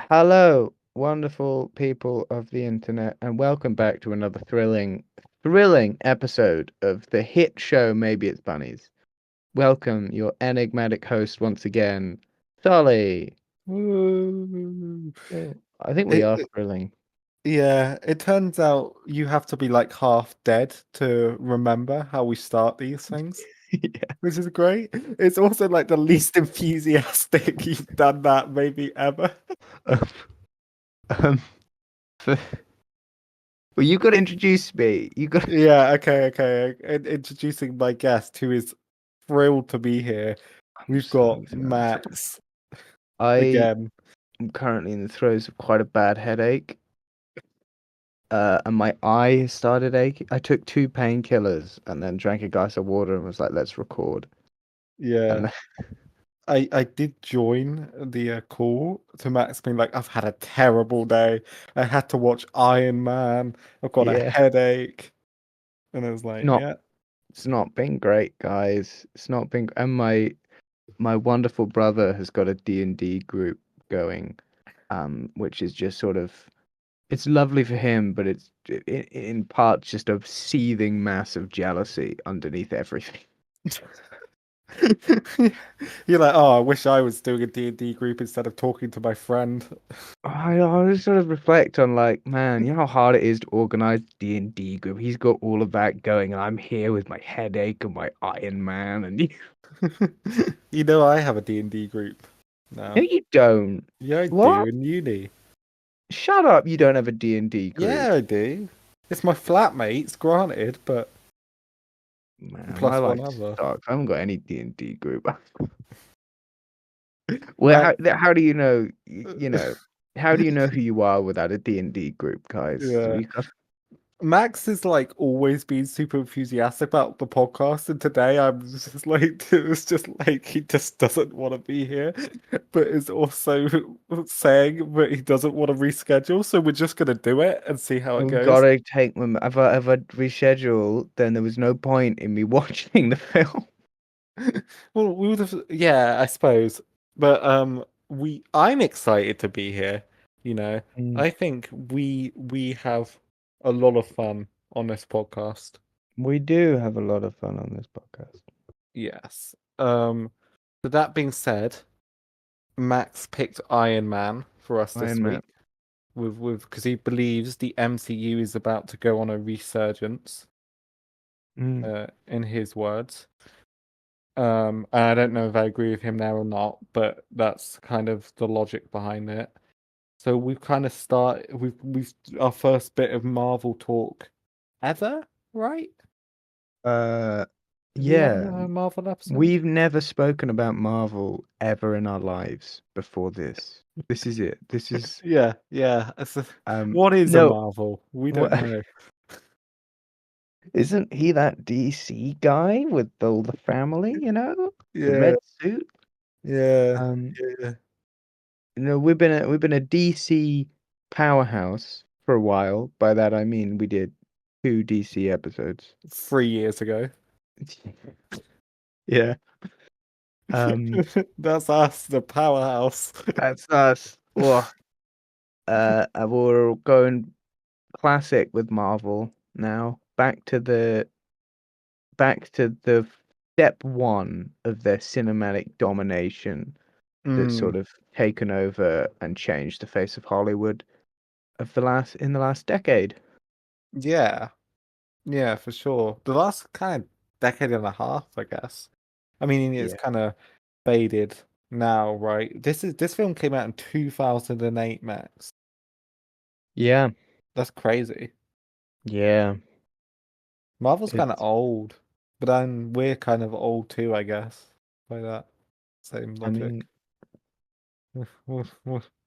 Hello, wonderful people of the internet, and welcome back to another thrilling episode of the hit show Maybe It's Bunnies. Welcome, your enigmatic host once again, Solly. Woo. I think we It, are it- thrilling. yeah, it turns out you have to be like half dead to remember how we start these things, Yeah. which is great. It's also like the least enthusiastic you've done that maybe ever. Um, um, for, well, you got to introduce me. You got. Yeah, okay. Introducing my guest who is thrilled to be here. I'm We've so. got Max I again. am currently in the throes of quite a bad headache. And my eye has started aching. I took two painkillers and then drank a glass of water and was like, "Let's record." And Yeah. then, I did join the call to Max being like, I've had a terrible day. I had to watch Iron Man. I've got a yeah, headache. And I was it's like, not yeah, it's not been great, guys. It's not been. And my wonderful brother has got a D&D group going, which is just sort of it's lovely for him, but it's in part just a seething mass of jealousy underneath everything. you're like, oh, I wish I was doing a D&D group instead of talking to my friend. I always sort of reflect on like, man, you know how hard it is to organize D&D group. He's got all of that going, and I'm here with my headache and my Iron Man, and You know, I have a D&D group no, now. you don't. Yeah, I do What? in uni. Shut up! You don't have a D&D group. Yeah, I do. It's my flatmates, granted, but Man, my plus one life other. sucks. I haven't got any D&D group. Well, Max, how do you know? How do you know who you are without a D&D group, guys? yeah. You got Max has like always been super enthusiastic about the podcast, and today I'm just like, it was just like he just doesn't want to be here, but is also saying that he doesn't want to reschedule. So we're just gonna do it and see how it I've goes. gotta take my. If I reschedule, then there was no point in me watching the film. Well, we would have, yeah, I suppose, but I'm excited to be here. You know, Mm. I think we have a lot of fun on this podcast. We do have a lot of fun on this podcast. Yes. So that being said. Max picked Iron Man for us Iron this Man. week with because he believes the MCU is about to go on a resurgence, Mm. in his words. And I don't know if I agree with him there or not, but that's kind of the logic behind it. So we've kind of we've our first bit of Marvel talk ever, right? Uh, Have you done yeah. a Marvel episode? We've never spoken about Marvel ever in our lives before this. This is it. This is Yeah. um. What is a No. Marvel? We What? don't know. Isn't he that DC guy with all the family? The Yeah, red suit. yeah, Um. yeah. We've been a DC powerhouse for a while. By that I mean we did two DC episodes. 3 years ago. Yeah. Um. That's us, the powerhouse. That's us. Oh. And we're going classic with Marvel now. Back to the step one of their cinematic domination that's Mm, sort of taken over and changed the face of Hollywood in the last decade. yeah, yeah, for sure. The last kind of decade and a half, I guess. I mean, it's Yeah. kind of faded now, right? This film came out in 2008, Max. Yeah. That's crazy. Yeah. Marvel's kind of It's old, but then we're kind of old too, I guess, by that same I mean, logic.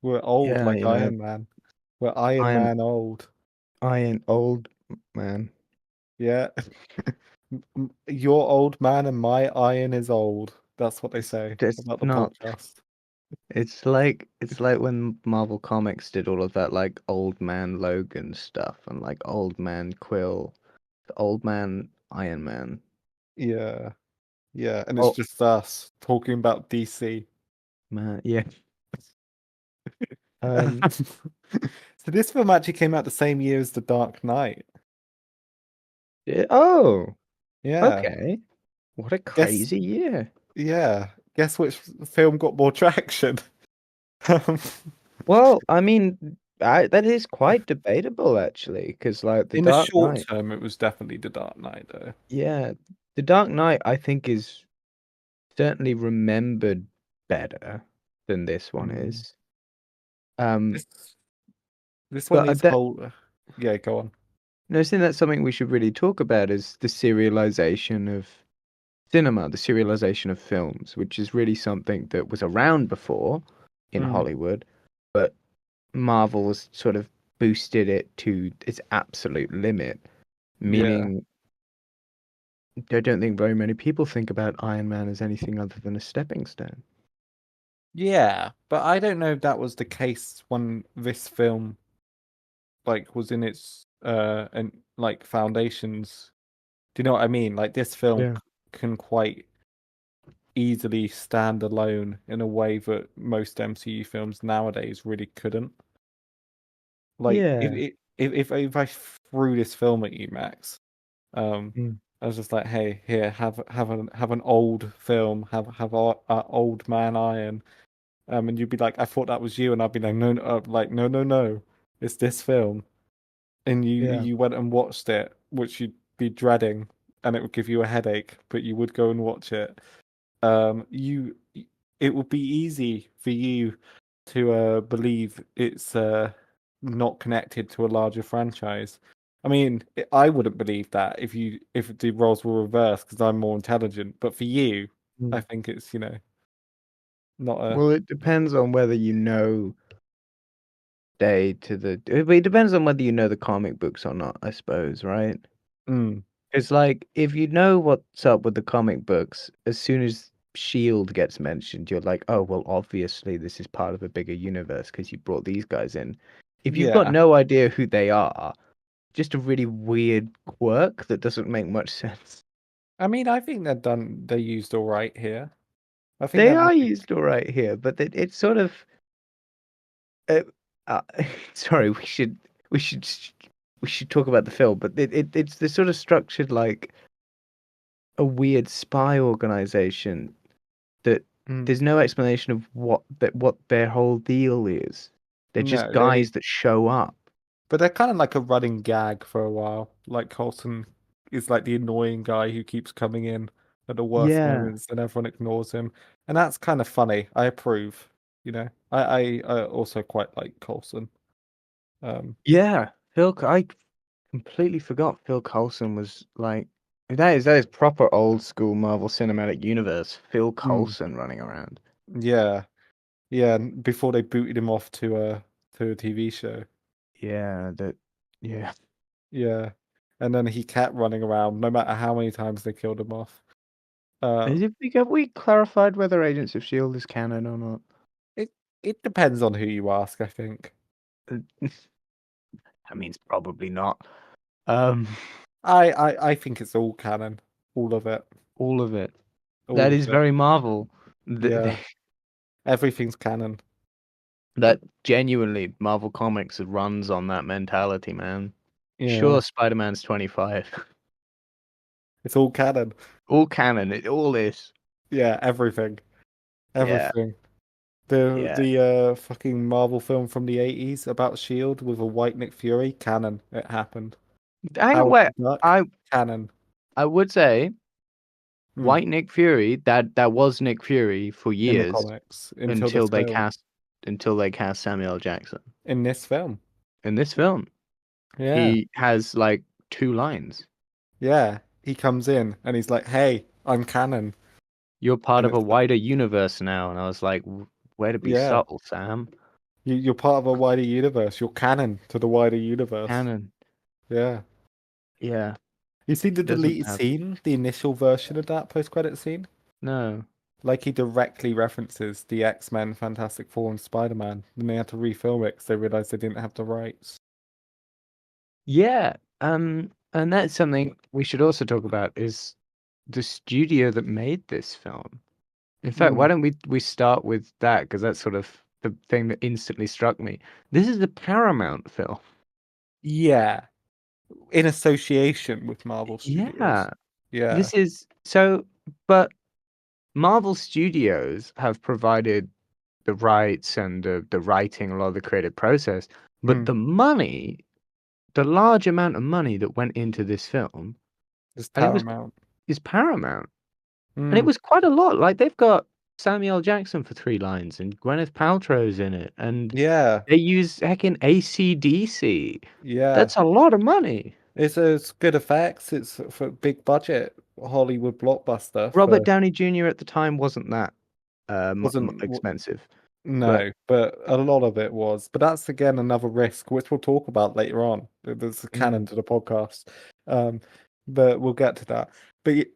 We're old yeah, like Iron Man. We're I Iron am Man old. old man. Yeah. Your old man and my iron is old. That's what they say It's about the not. podcast. It's like when Marvel Comics did all of that like old man Logan stuff and like old man Quill, old man Iron Man. Yeah, yeah, and it's Oh just us talking about DC. man, yeah. So this film actually came out the same year as The Dark Knight. Oh, Yeah. okay. What a Guess crazy year. yeah. Guess which film got more traction? Um, Well, I mean, that is quite debatable actually, because like The In the Dark short Knight, term, it was definitely The Dark Knight, though. yeah, The Dark Knight I think is certainly remembered better than this one Mm. is. Um, This this one but is that whole. Yeah, go on. no, I think that's something we should really talk about is the serialization of cinema, the serialization of films, which is really something that was around before in Mm. Hollywood, but Marvel's sort of boosted it to its absolute limit, Yeah. meaning I don't think very many people think about Iron Man as anything other than a stepping stone. Yeah, but I don't know if that was the case when this film was in its and like foundations. Do you know what I mean? Like this film Yeah. can quite easily stand alone in a way that most MCU films nowadays really couldn't. Like Yeah. if I threw this film at you, Max, Mm. I was just like, hey, here, have an old film, have our old man Iron, and you'd be like, I thought that was you, and I'd be like, no, no, no, no, no, it's this film, and Yeah. you went and watched it, which you'd be dreading, and it would give you a headache, but you would go and watch it. You it would be easy for you to believe it's not connected to a larger franchise. I mean, I wouldn't believe that if the roles were reversed because I'm more intelligent. But for you, I Mm. think it's not a. Well, it depends on whether you know it depends on whether you know the comic books or not, I suppose, right? Mm, It's like if you know what's up with the comic books, as soon as Shield gets mentioned, you're like, oh well, obviously this is part of a bigger universe because you brought these guys in. If you've got yeah, no idea who they are, just a really weird quirk that doesn't make much sense. I mean, I think they're used all right here. I think They they're are really. used all right here, but it's sort of uh, uh, sorry, we should we should talk about the film, but it's the sort of structured like a weird spy organization that Mm, there's no explanation of what their whole deal is. They're just no, they guys that show up. But they're kind of like a running gag for a while. Like Colson is like the annoying guy who keeps coming in at the worst Yeah. moments and everyone ignores him. And that's kind of funny. I approve, you know. I also quite like Colson. Um Yeah. I completely forgot Phil Coulson was like that is proper old school Marvel Cinematic Universe. Phil mm, Coulson running around. yeah. Yeah, and before they booted him off to a TV show. Yeah, yeah. Yeah. And then he kept running around no matter how many times they killed him off. Uh Have we clarified whether Agents of Shield is canon or not? it it depends on who you ask, I think. That means probably not. Um, I think it's all canon. All of it. all of it. All That of is it. very Marvel. Yeah. Everything's canon. That genuinely Marvel Comics runs on that mentality, man. Yeah. Sure, Spider-Man's 25. It's all canon. All canon, it all is. Yeah, everything. Yeah, Everything. The yeah. the fucking Marvel film from the 80s about Shield with a white Nick Fury, canon. It happened. Hang on, Howard wait. the Duck, I canon. I would say Hmm. White Nick Fury, that was Nick Fury for In the years comics until until this they film. cast until they cast Samuel L. Jackson. In this film. In this film, Yeah. he has like two lines. Yeah. He comes in and he's like, "Hey, I'm canon." You're part And of a it's like, wider universe now, and I was like, way to be yeah. subtle, Sam. You're part of a wider universe. You're canon to the wider universe. Canon. Yeah. Yeah, You see the doesn't deleted have scene, the initial version of that post-credit scene? no. Like he directly references the X-Men, Fantastic Four, and Spider-Man. Then they had to refilm it because they realized they didn't have the rights. Yeah, and that's something we should also talk about is the studio that made this film. In fact, Mm. why don't we start with that because that's sort of the thing that instantly struck me. This is a Paramount film. Yeah, in association with Marvel Studios. Yeah. Yeah. This is so, but Marvel Studios have provided the rights and the writing, a lot of the creative process, but Mm. the money, the large amount of money that went into this film, It's and it was Paramount. is Paramount. And it Mm. was quite a lot. Like they've got Samuel Jackson for 3 lines and Gwyneth Paltrow's in it, and Yeah. they use heckin' AC/DC. Yeah. That's a lot of money. It's good effects. It's for big budget Hollywood blockbuster Robert for Downey Jr. at the time wasn't that wasn't expensive, but no, but a lot of it was. But that's again another risk, which we'll talk about later on. There's a canon mm, to the podcast. Um, but we'll get to that. But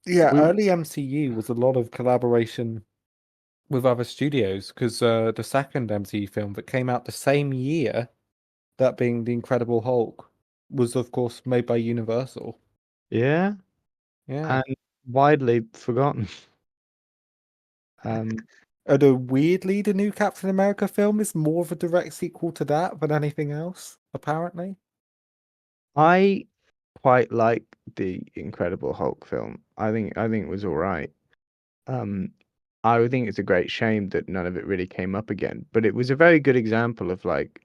yeah, we early MCU was a lot of collaboration with other studios because the second MCU film that came out the same year, that being The Incredible Hulk, was of course made by Universal. yeah, Yeah. and widely forgotten. Um, Although weirdly, the new Captain America film is more of a direct sequel to that than anything else, apparently. I quite like the Incredible Hulk film. I think it was all right. Um, I would think it's a great shame that none of it really came up again, but it was a very good example of like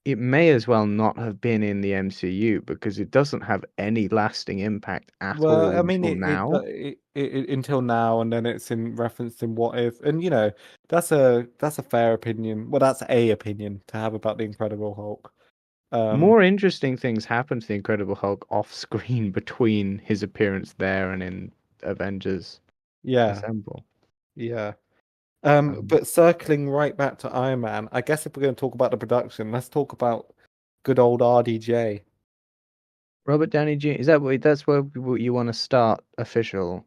it may as well not have been in the MCU because it doesn't have any lasting impact at Well, all I mean, until now. until now, and then it's in reference in What If, and that's a fair opinion. Well, that's a opinion to have about the Incredible Hulk. Um, More interesting things happen to the Incredible Hulk off screen between his appearance there and in Avengers yeah, Assemble. yeah. Um, But circling right back to Iron Man, I guess if we're going to talk about the production, let's talk about good old RDJ. Robert Downey Jr. Is that that's where you want to start official?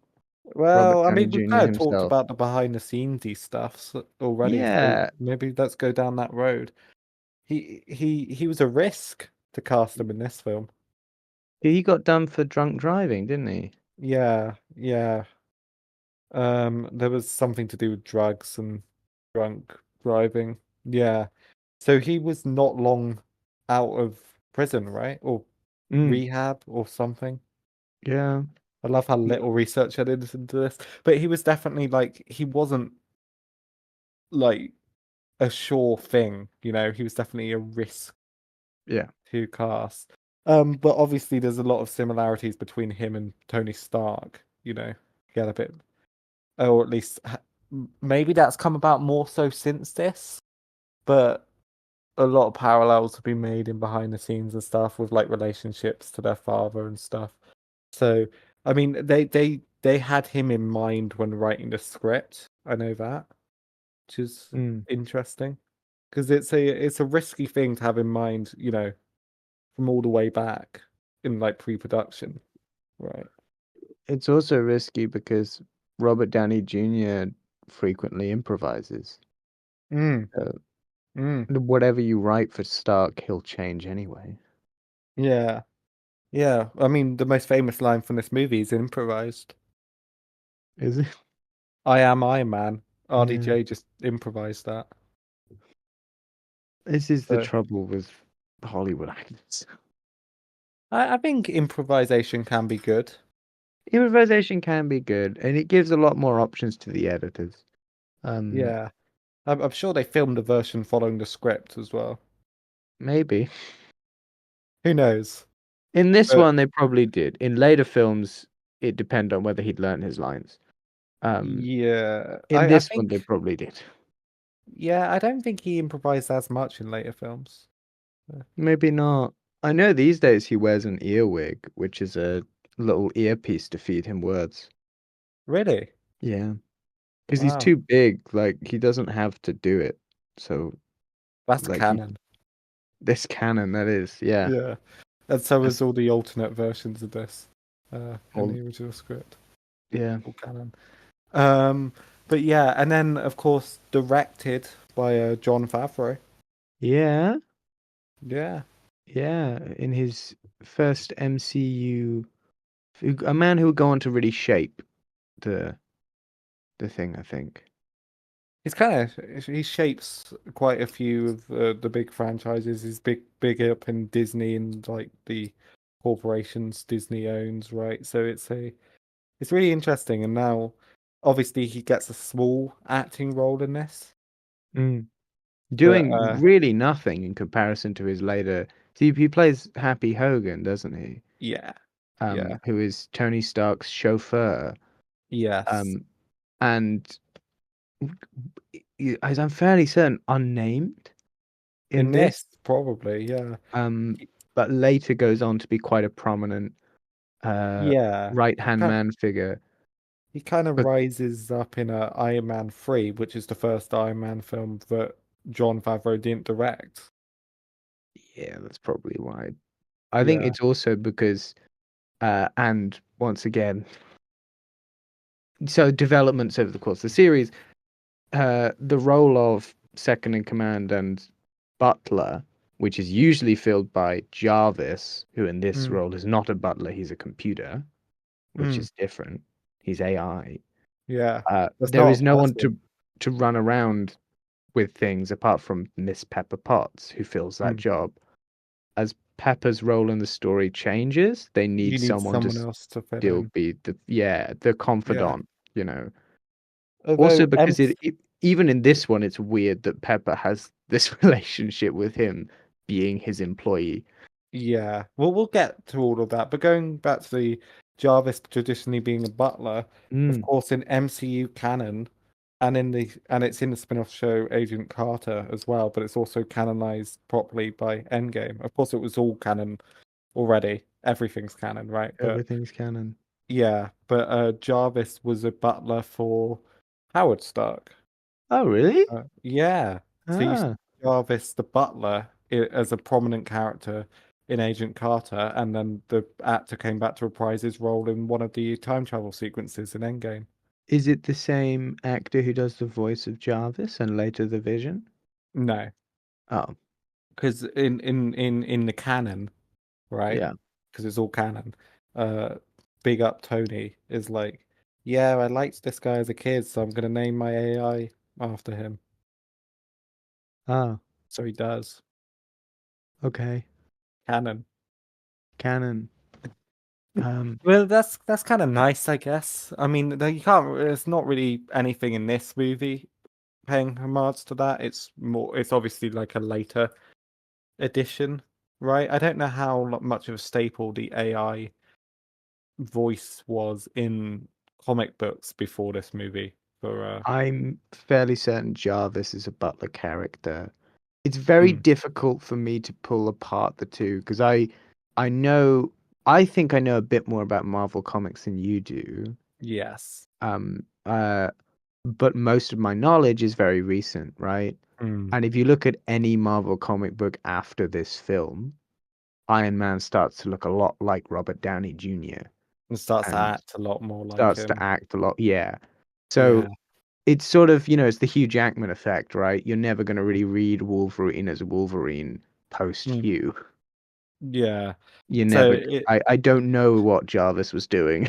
Robert Well, I Downey mean, we've Jr. kind of talked himself. about the behind the scenesy stuff already, so Yeah, maybe let's go down that road. He was a risk to cast him in this film. he got done for drunk driving, didn't he? Yeah, yeah. There was something to do with drugs and drunk driving. Yeah. So he was not long out of prison, right? Or Mm, rehab or something. yeah. I love how He- little research I did into this. But he was definitely like he wasn't like a sure thing, he was definitely a risk yeah. to cast. But obviously there's a lot of similarities between him and Tony Stark, He had a bit, or at least maybe that's come about more so since this, but a lot of parallels have been made in behind the scenes and stuff with like relationships to their father and stuff. So I mean they had him in mind when writing the script. I know that, which is Mm. interesting. Because it's a risky thing to have in mind, from all the way back in like pre-production, right? It's also risky because Robert Downey Jr. frequently improvises. Mm, Uh, mm, whatever you write for Stark, he'll change anyway. yeah, yeah. I mean, the most famous line from this movie is improvised. Is it? I am Iron Man. Yeah. RDJ just improvised that. This is the So trouble with Hollywood actors. I think improvisation can be good. Improvisation can be good, and it gives a lot more options to the editors. Um, Yeah, I'm sure they filmed a version following the script as well. maybe. Who knows? In this But one, they probably did. In later films, it depended on whether he'd learned his lines. Um, yeah, in I this one, they think probably did. yeah, I don't think he improvised as much in later films. Maybe not. I know these days he wears an earwig, which is a little earpiece to feed him words. Really? Yeah, because he's Wow. too big. Like he doesn't have to do it. So That's like he canon. this canon that is, yeah. Yeah. And so is As all the alternate versions of this in all the original script. yeah. All canon. Um, but yeah, and then of course directed by Jon Favreau. Yeah. Yeah. Yeah. In his first MCU, a man who would go on to really shape the the thing, I think. He's kind of he shapes quite a few of the big franchises. He's big up in Disney and like the corporations Disney owns, right? So it's really interesting. And now, obviously, he gets a small acting role in this, Mm. but Doing really nothing in comparison to his later. See, he plays Happy Hogan, doesn't he? yeah, yeah, Who is Tony Stark's chauffeur. yes. Um, and as I'm fairly certain, unnamed in In this. this, probably, yeah, Um, but later goes on to be quite a prominent yeah. right-hand man figure. He kind of But rises up in Iron Man 3, which is the first Iron Man film that Jon Favreau didn't direct. yeah, that's probably why. I think Yeah. it's also because, and once again, so developments over the course of the series, the role of second in command and butler, which is usually filled by Jarvis, who in this Mm, role is not a butler, he's a computer, which mm, is different. He's AI. yeah. That's There not is a no one person. to run around with things apart from Miss Pepper Potts, who fills that Mm. job. As Pepper's role in the story changes, they need You need someone to someone else to fit still in. be the Yeah. confidant, you know. Also Although because even in this one, it's weird that Pepper has this relationship with him being his employee. yeah, well, we'll get to all of that. But going back to the Jarvis traditionally being a butler, of Mm, course, in MCU canon, and it's in the spin-off show Agent Carter as well, but it's also canonized properly by Endgame. Of course, it was all canon already. Everything's canon, right? But everything's canon. yeah, but Jarvis was a butler for Howard Stark. Oh, really? Yeah. So you see Ah, Jarvis the butler as a prominent character in Agent Carter, and then the actor came back to reprise his role in one of the time travel sequences in Endgame. is it the same actor who does the voice of Jarvis and later the Vision? No, Oh, because in the canon, right? yeah. Because it's all canon. Uh, Big Up Tony is like, yeah, I liked this guy as a kid, so I'm gonna name my AI after him. Ah, So he does. okay. Canon. Canon. Um, Well, that's kind of nice, I guess. I mean, you can't. There's not really anything in this movie paying homage to that. It's more. It's obviously like a later edition, right? I don't know how much of a staple the AI voice was in comic books before this movie. For I'm fairly certain Jarvis is a Butler character. It's very mm, difficult for me to pull apart the two because I know I think I know a bit more about Marvel comics than you do. yes, Um uh but most of my knowledge is very recent, right? mm. And if you look at any Marvel comic book after this film, Iron Man starts to look a lot like Robert Downey Jr. And starts to and act a lot more like starts to him. act a lot, yeah. Yeah, So it's sort of, it's the Hugh Jackman effect, right? You're never going to really read Wolverine as Wolverine post mm. Hugh. Yeah. You So never. it I don't know what Jarvis was doing.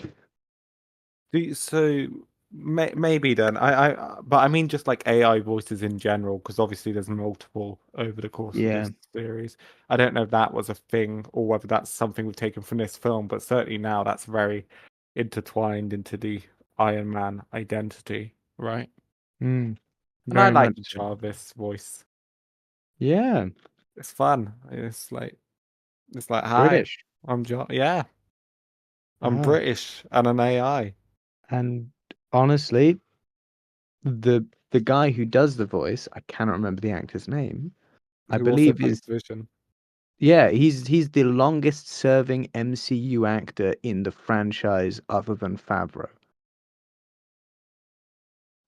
So maybe then but I mean just like AI voices in general, because obviously there's multiple over the course of Yeah. this series. I don't know if that was a thing or whether that's something we've taken from this film, but certainly now that's very intertwined into the Iron Man identity, right? Mm, And I very like much the so. Jarvis voice. Yeah. It's fun. It's like hi, British. Yeah, I'm Ah. British and an AI. And honestly, the guy who does the voice, I cannot remember the actor's name. I Who also believe plays is Vision. yeah, he's the longest serving MCU actor in the franchise other than Favreau.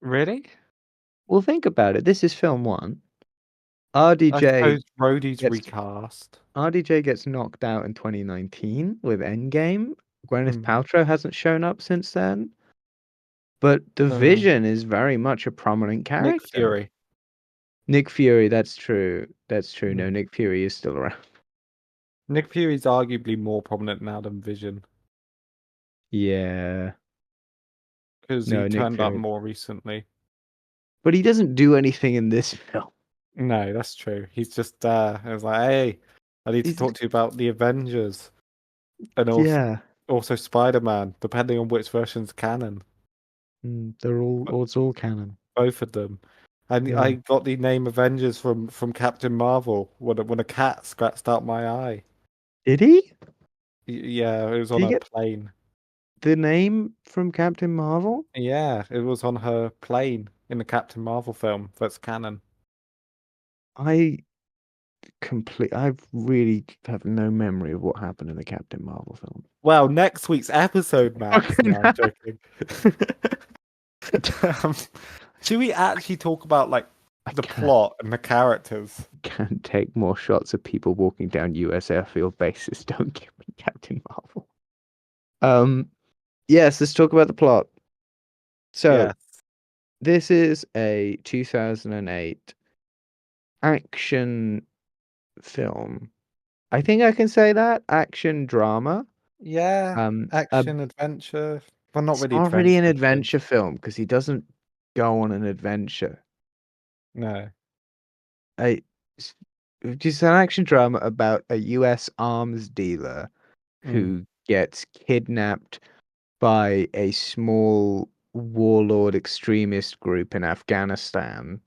Really? Well, think about it. This is film one. I RDJ suppose Rhodey's gets recast. RDJ gets knocked out in 2019 with Endgame. Gwyneth Mm. Paltrow hasn't shown up since then, but the Uh, Vision is very much a prominent Nick character. Fury. Nick Fury, that's true. That's true. No, Mm. Nick Fury is still around. Nick Fury's arguably more prominent now than Vision Yeah. because he No, Nick turned up Fury. more recently. but he doesn't do anything in this film. No, that's true. He's just there. I was like, hey, I need to He's talk to you about the Avengers and yeah, also Spider-Man, depending on which version's canon. they're all it's all canon. Both of them. And I Yeah. got the name Avengers from Captain Marvel when a cat scratched out my eye. Did he? Yeah, it was Did on he a get plane. the name from Captain Marvel? Yeah, it was on her plane in the Captain Marvel film. That's canon. I I really have no memory of what happened in the Captain Marvel film. Well, next week's episode, Max. Okay, No, I'm joking. Um, should we actually talk about like I the plot and the characters? can't take more shots of people walking down US airfield bases. Don't give me Captain Marvel. Um, yes, let's talk about the plot. So, Yes. this is a 2008 action film. I think I can say that action drama. Yeah. A Action, adventure. Well, not It's really not really an adventure. adventure film because he doesn't go on an adventure. No. I, it's just an action drama about a US arms dealer Mm. who gets kidnapped by a small warlord extremist group in Afghanistan.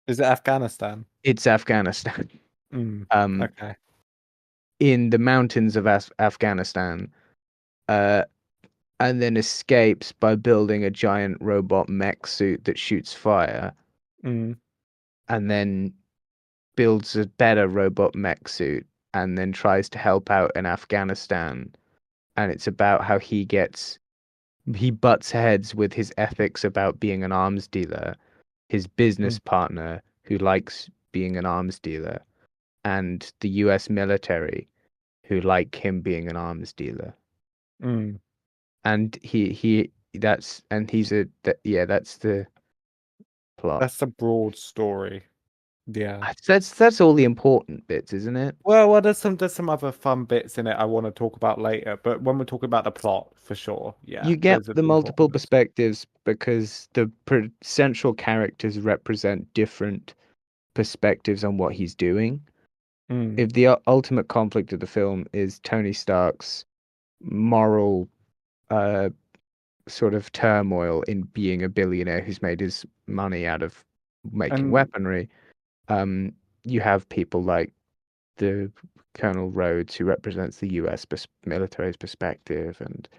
Is it Afghanistan? It's Afghanistan. Mm. Um, Okay. in the mountains of Afghanistan. Uh, and then escapes by building a giant robot mech suit that shoots fire, Mm. and then builds a better robot mech suit and then tries to help out in Afghanistan. And it's about how he butts heads with his ethics about being an arms dealer, his business Mm. partner who likes being an arms dealer, and the US military who like him being an arms dealer. Mm. And he that's and he's a yeah, that's the plot. That's a broad story. Yeah. That's all the important bits, isn't it? Well, there's some other fun bits in it I want to talk about later, but when we're talking about the plot, for sure, yeah, You get those are the the multiple important bits. perspectives because the central characters represent different perspectives on what he's doing. Mm. If the ultimate conflict of the film is Tony Stark's moral uh, sort of turmoil in being a billionaire who's made his money out of making And weaponry, you have people like the Colonel Rhodes who represents the US military's perspective, and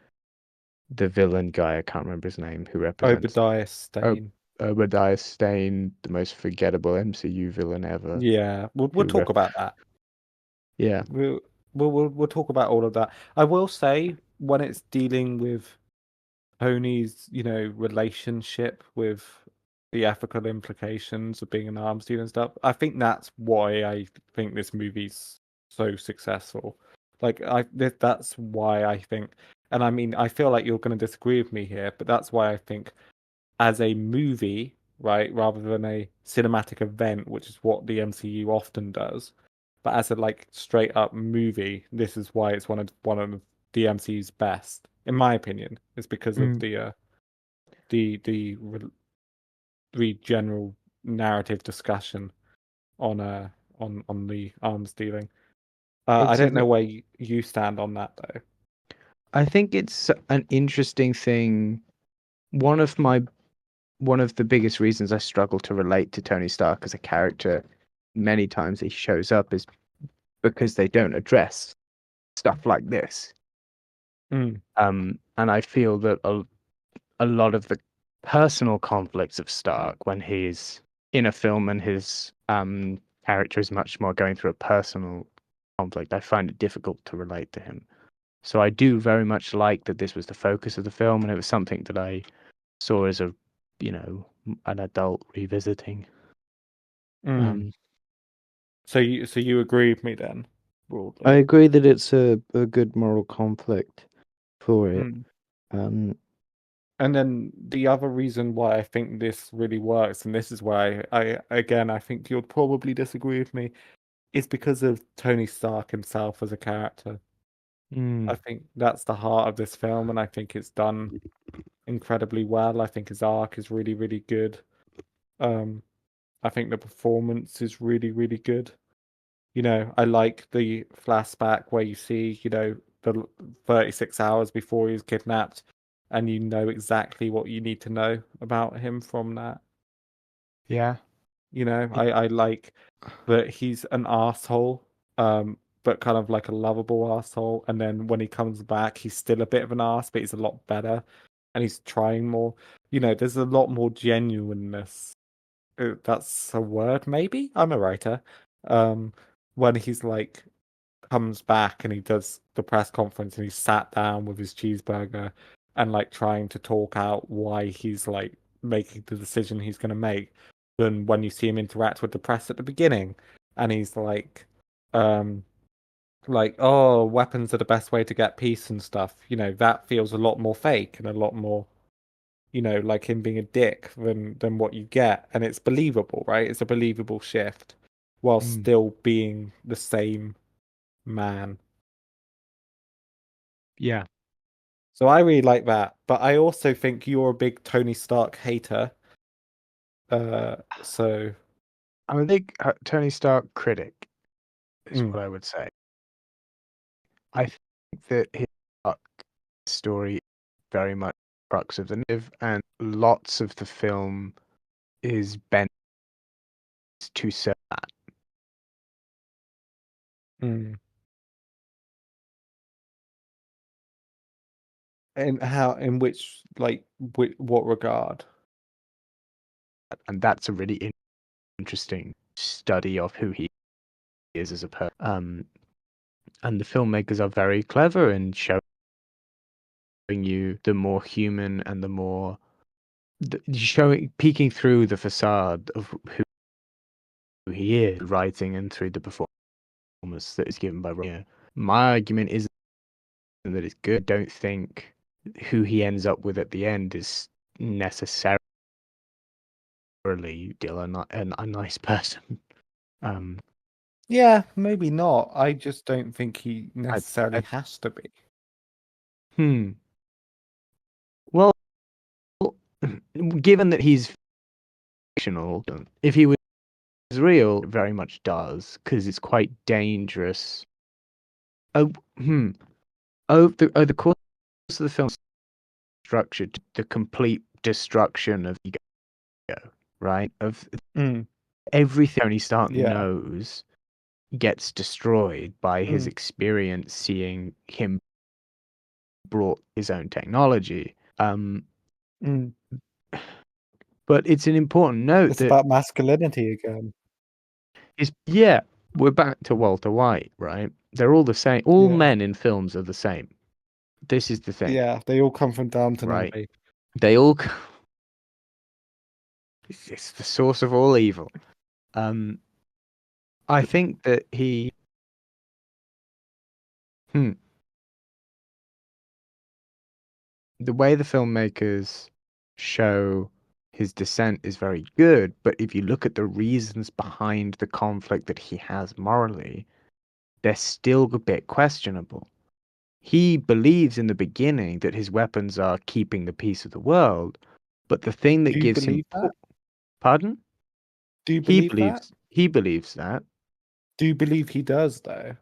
the villain guy, I can't remember his name, who represents Obadiah Ob Stane. Obadiah Stane, the most forgettable MCU villain ever, Yeah, we'll who talk rep about that. yeah. We'll talk about all of that. I will say when it's dealing with Tony's, relationship with the ethical implications of being an arms dealer and stuff, I think that's why I think this movie's so successful. Like that's why I think, and I mean, I feel like you're going to disagree with me here, but that's why I think as a movie, right, rather than a cinematic event, which is what the MCU often does, but as a like straight up movie, this is why it's one of the MCU's best, in my opinion. It's because of Mm. the general narrative discussion on the arms dealing. I It's a don't know ve- where you stand on that though. I think it's an interesting thing. One of my one of the biggest reasons I struggle to relate to Tony Stark as a character many times he shows up is because they don't address stuff like this. Mm, And I feel that a lot of the personal conflicts of Stark when he's in a film and his character is much more going through a personal conflict, I find it difficult to relate to him. So I do very much like that this was the focus of the film, and it was something that I saw as a, an adult revisiting. mm. Um, So you agree with me then, I broadly? agree that it's a good moral conflict for it. Mm. Um, And then the other reason why I think this really works, and this is why I think you'll probably disagree with me, is because of Tony Stark himself as a character. I mm, think that's the heart of this film, and I think it's done incredibly well. I think his arc is really, really good. I think the performance is really, really good. I like the flashback where you see, the 36 hours before he was kidnapped, and you know exactly what you need to know about him from that. Yeah. I like that he's an asshole, but kind of like a lovable asshole. And then when he comes back, he's still a bit of an ass, but he's a lot better, and he's trying more. There's a lot more genuineness. That's a word, maybe? I'm a writer. Um, when he's like comes back and he does the press conference and he's sat down with his cheeseburger and like trying to talk out why he's like making the decision he's going to make, than when you see him interact with the press at the beginning and he's um like, oh, weapons are the best way to get peace and stuff. That feels a lot more fake and a lot more, like him being a dick than what you get. And it's believable, right? It's a believable shift while Mm. still being the same man. Yeah. So I really like that. But I also think you're a big Tony Stark hater. So I'm a big Tony Stark critic, is mm, what I would say. I think that his Stark story is very much the crux of the narrative, and lots of the film is bent to serve that. mm. And how, in which, like, what regard? And that's a really interesting study of who he is as a person. And the filmmakers are very clever in showing you the more human and the more showing peeking through the facade of who he is, writing and through the performance that is given by Roger. My argument isn't that it's good. I don't think who he ends up with at the end is necessarily still a nice person. Um, Yeah, maybe not. I just don't think he I, necessarily I, has to be. hmm. Well, given that he's fictional, if he was real, it very much does, because it's quite dangerous. Oh, hmm. The course of the film is structured to the complete destruction of ego, right? Of Mm, everything Tony Stark yeah. knows gets destroyed by his Mm, experience seeing him brought his own technology. mm. But it's an important note It's that about masculinity again. yeah, we're back to Walter White, right? They're all the same. All Yeah. men in films are the same. This is the thing, Yeah, they all come from Downton right? Abbey. They all it's the source of all evil. Um, I think that hmm, the way the filmmakers show his descent is very good, but if you look at the reasons behind the conflict that he has morally, they're still a bit questionable. He believes in the beginning that his weapons are keeping the peace of the world, but the thing Do that you gives him believe that? pardon? Do you believe that? He believes that. Do you believe he does, though?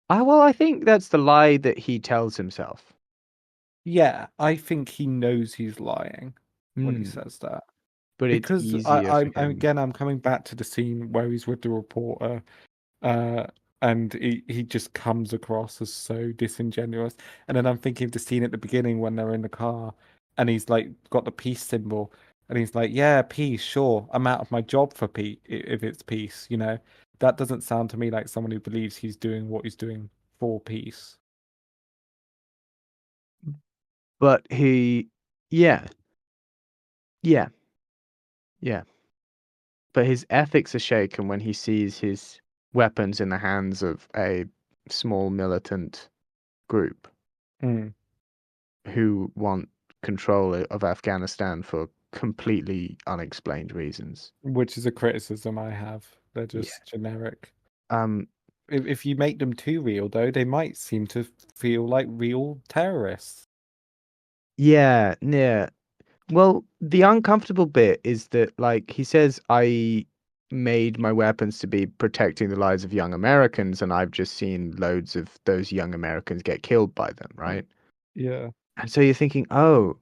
Well, I think that's the lie that he tells himself. Yeah, I think he knows he's lying when he Hmm. says that. But it's Because easier for him. I'm coming back to the scene where he's with the reporter, uh, and he just comes across as so disingenuous. And then I'm thinking of the scene at the beginning when they're in the car, and he's like got the peace symbol, and he's like, "Yeah, peace, sure. I'm out of my job for peace if it's peace." That doesn't sound to me like someone who believes he's doing what he's doing for peace. But yeah, yeah, yeah. But his ethics are shaken when he sees his weapons in the hands of a small militant group Mm. who want control of Afghanistan for completely unexplained reasons. Which is a criticism I have. They're Yeah. just generic. Um, If you make them too real, though, they might seem to feel like real terrorists. yeah, yeah. Well, the uncomfortable bit is that, like, he says, I made my weapons to be protecting the lives of young Americans, and I've just seen loads of those young Americans get killed by them, right? Yeah. And so you're thinking, oh,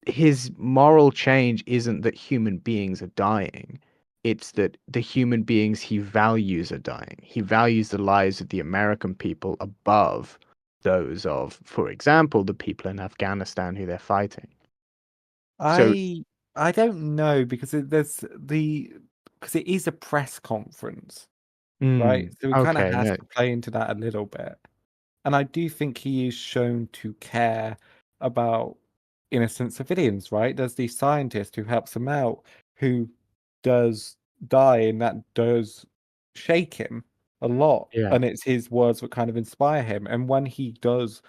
his moral change isn't that human beings are dying. It's that the human beings he values are dying. He values the lives of the American people above those of, for example, the people in Afghanistan who they're fighting. So, I I don't know because because it is a press conference, right? So it kind of okay, has no, to play into that a little bit. And I do think he is shown to care about innocent civilians, right? There's the scientist who helps him out, who does die, and that does shake him a lot. yeah, And it's his words that kind of inspire him. And when he does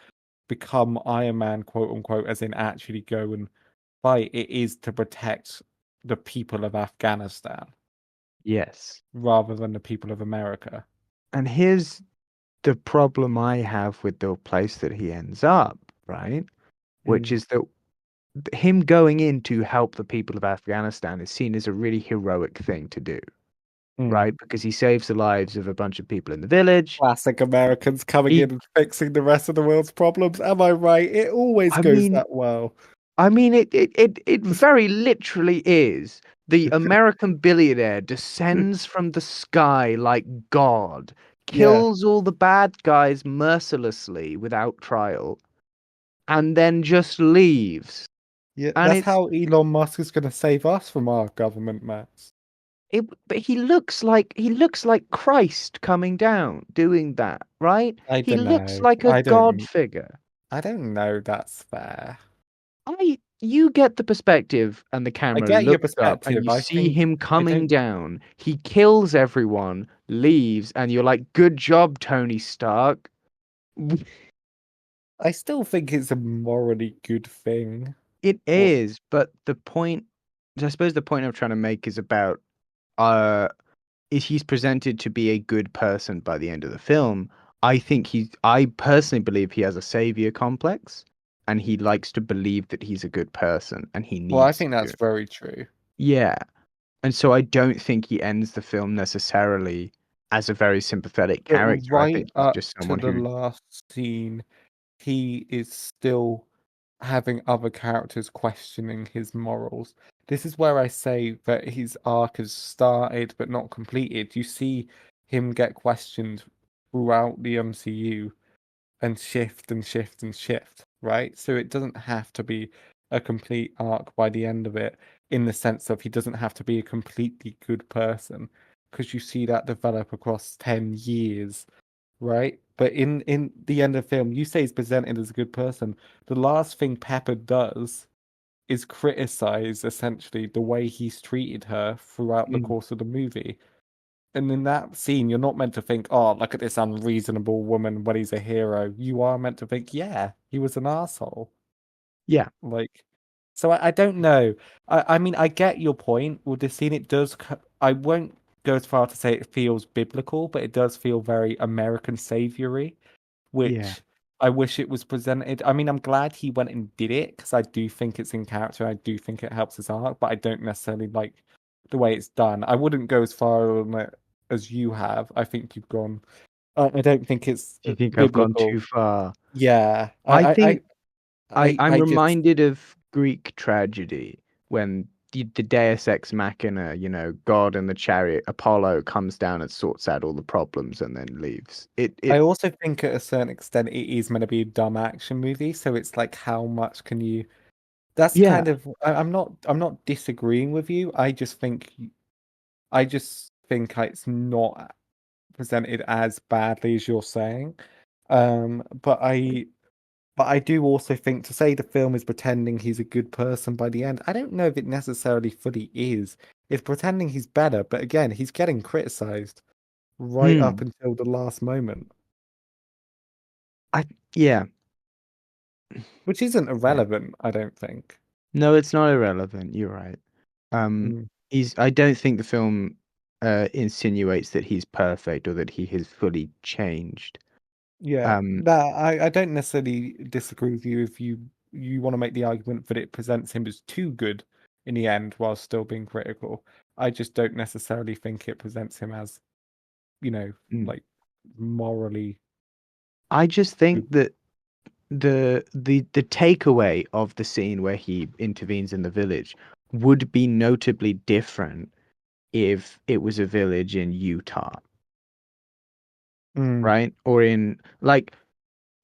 become Iron Man, quote unquote, as in actually go and fight, it is to protect the people of Afghanistan yes. rather than the people of America. And here's the problem I have with the place that he ends up, right? Which Mm, is that him going in to help the people of Afghanistan is seen as a really heroic thing to do, mm. right? Because he saves the lives of a bunch of people in the village. Classic Americans coming He, in and fixing the rest of the world's problems. Am I right? It always I goes mean, that well. it very literally is. The American billionaire descends from the sky like God, Yeah. kills all the bad guys mercilessly without trial, and then just leaves. Yeah, And that's how Elon Musk is going to save us from our government, Max. but he looks like Christ coming down doing that, right? I He don't looks know. like a God figure. I don't know that's fair. You get the perspective, and the I camera get your looks up and perspective. you see him I coming don't down. He kills everyone, leaves, and you're like, good job, Tony Stark. I still think it's a morally good thing. It What is, but the point, I suppose the point I'm trying to make is about, uh, is he's presented to be a good person by the end of the film. I personally believe he has a savior complex, and he likes to believe that he's a good person, and he well, I needs think that's to. very true. Yeah. And so I don't think he ends the film necessarily as a very sympathetic But character. I right think he's up just to someone the who, last scene, he is still having other characters questioning his morals. This is where I say that his arc has started but not completed. You see him get questioned throughout the MCU and shift and shift and shift, right? So it doesn't have to be a complete arc by the end of it, in the sense of he doesn't have to be a completely good person, because you see that develop across 10 years, right? But in the end of the film, you say he's presented as a good person. The last thing Pepper does is criticize essentially the way he's treated her throughout the Mm. course of the movie. And in that scene, you're not meant to think, oh, look at this unreasonable woman when he's a hero. You are meant to think, yeah, he was an asshole. yeah, Like, so I don't know. I mean, I get your point with this scene. It does. I won't go as far to say it feels biblical, but it does feel very American saviory, yeah. which I wish it was presented. I mean, I'm glad he went and did it because I do think it's in character. I do think it helps his arc, but I don't necessarily like the way it's done. I wouldn't go as far on it as you have. I think you've gone. I don't think it's Do you think I've gone biblical. too far? Yeah, I think I'm I just reminded of Greek tragedy when the Deus Ex Machina, God and the chariot, Apollo comes down and sorts out all the problems and then leaves. I also think at a certain extent it is meant to be a dumb action movie, so it's like how much can you that's Yeah. kind of I'm not disagreeing with you. I just think it's not presented as badly as you're saying. But I do also think to say the film is pretending he's a good person by the end, I don't know if it necessarily fully is. It's pretending he's better, but again, he's getting criticized right up Hmm. until the last moment, I yeah. which isn't Yeah. irrelevant, I don't think. No, it's not irrelevant. You're right. Um, Mm. I don't think the film insinuates that he's perfect or that he has fully changed. Yeah, Um, that I don't necessarily disagree with you if you want to make the argument that it presents him as too good in the end while still being critical. I just don't necessarily think it presents him as, Mm. like morally I just good. think that the takeaway of the scene where he intervenes in the village would be notably different if it was a village in Utah, Mm, right? Or in like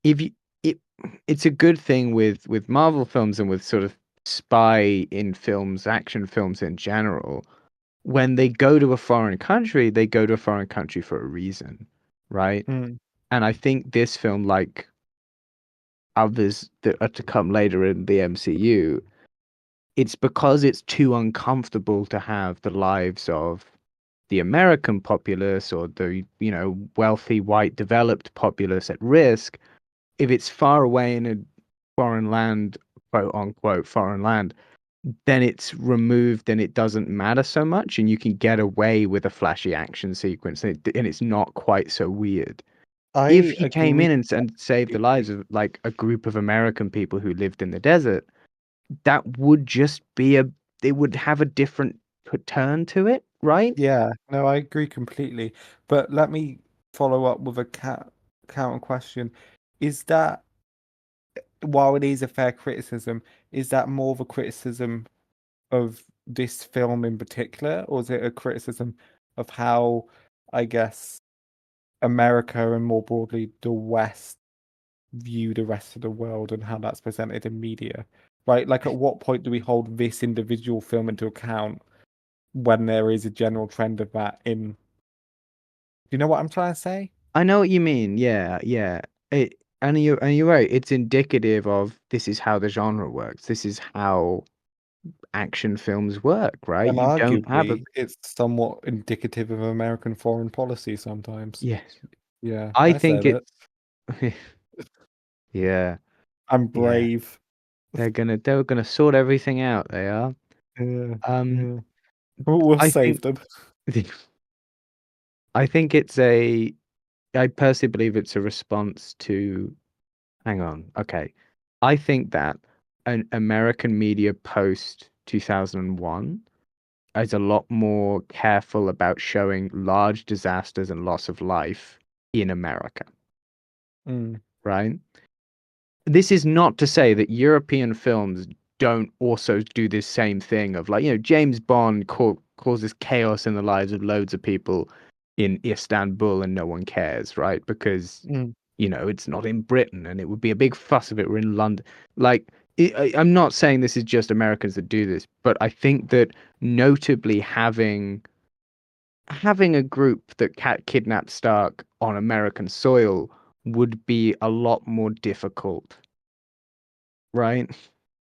if you it it's a good thing with Marvel films and with sort of spy in films, action films in general. When they go to a foreign country, they go to a foreign country for a reason, right? mm, And I think this film, like others that are to come later in the MCU, it's because it's too uncomfortable to have the lives of the American populace or the, wealthy white developed populace at risk. If it's far away in a foreign land, quote unquote foreign land, then it's removed and it doesn't matter so much and you can get away with a flashy action sequence and it's not quite so weird. If I he came agree in and saved the lives completely. of like a group of American people who lived in the desert, that would just be it would have a different turn to it, right? Yeah, no, I agree completely. But let me follow up with a counter question. Is that, while it is a fair criticism, is that more of a criticism of this film in particular, or is it a criticism of how, I guess, America and more broadly the West view the rest of the world and how that's presented in media? Right? Like, at what point do we hold this individual film into account when there is a general trend of that in? Do you know what I'm trying to say? I know what you mean. Yeah, yeah. And you're right. It's indicative of this is how the genre works. This is how action films work, right? And You don't have a arguably, it's somewhat indicative of American foreign policy sometimes. yes. Yeah, I I think said it. it's yeah, I'm yeah. brave. They're gonna sort everything out. They are. Yeah, Um, yeah. We'll I save think them. I think it's a. I personally believe it's a response to. Hang on. Okay. I think that an American media post 2001 is a lot more careful about showing large disasters and loss of life in America, Mm, right? This is not to say that European films don't also do this same thing of like, James Bond causes chaos in the lives of loads of people in Istanbul and no one cares, right? Because, mm. it's not in Britain and it would be a big fuss if it were in London. Like, I'm not saying this is just Americans that do this, but I think that notably having a group that kidnapped Stark on American soil would be a lot more difficult, right?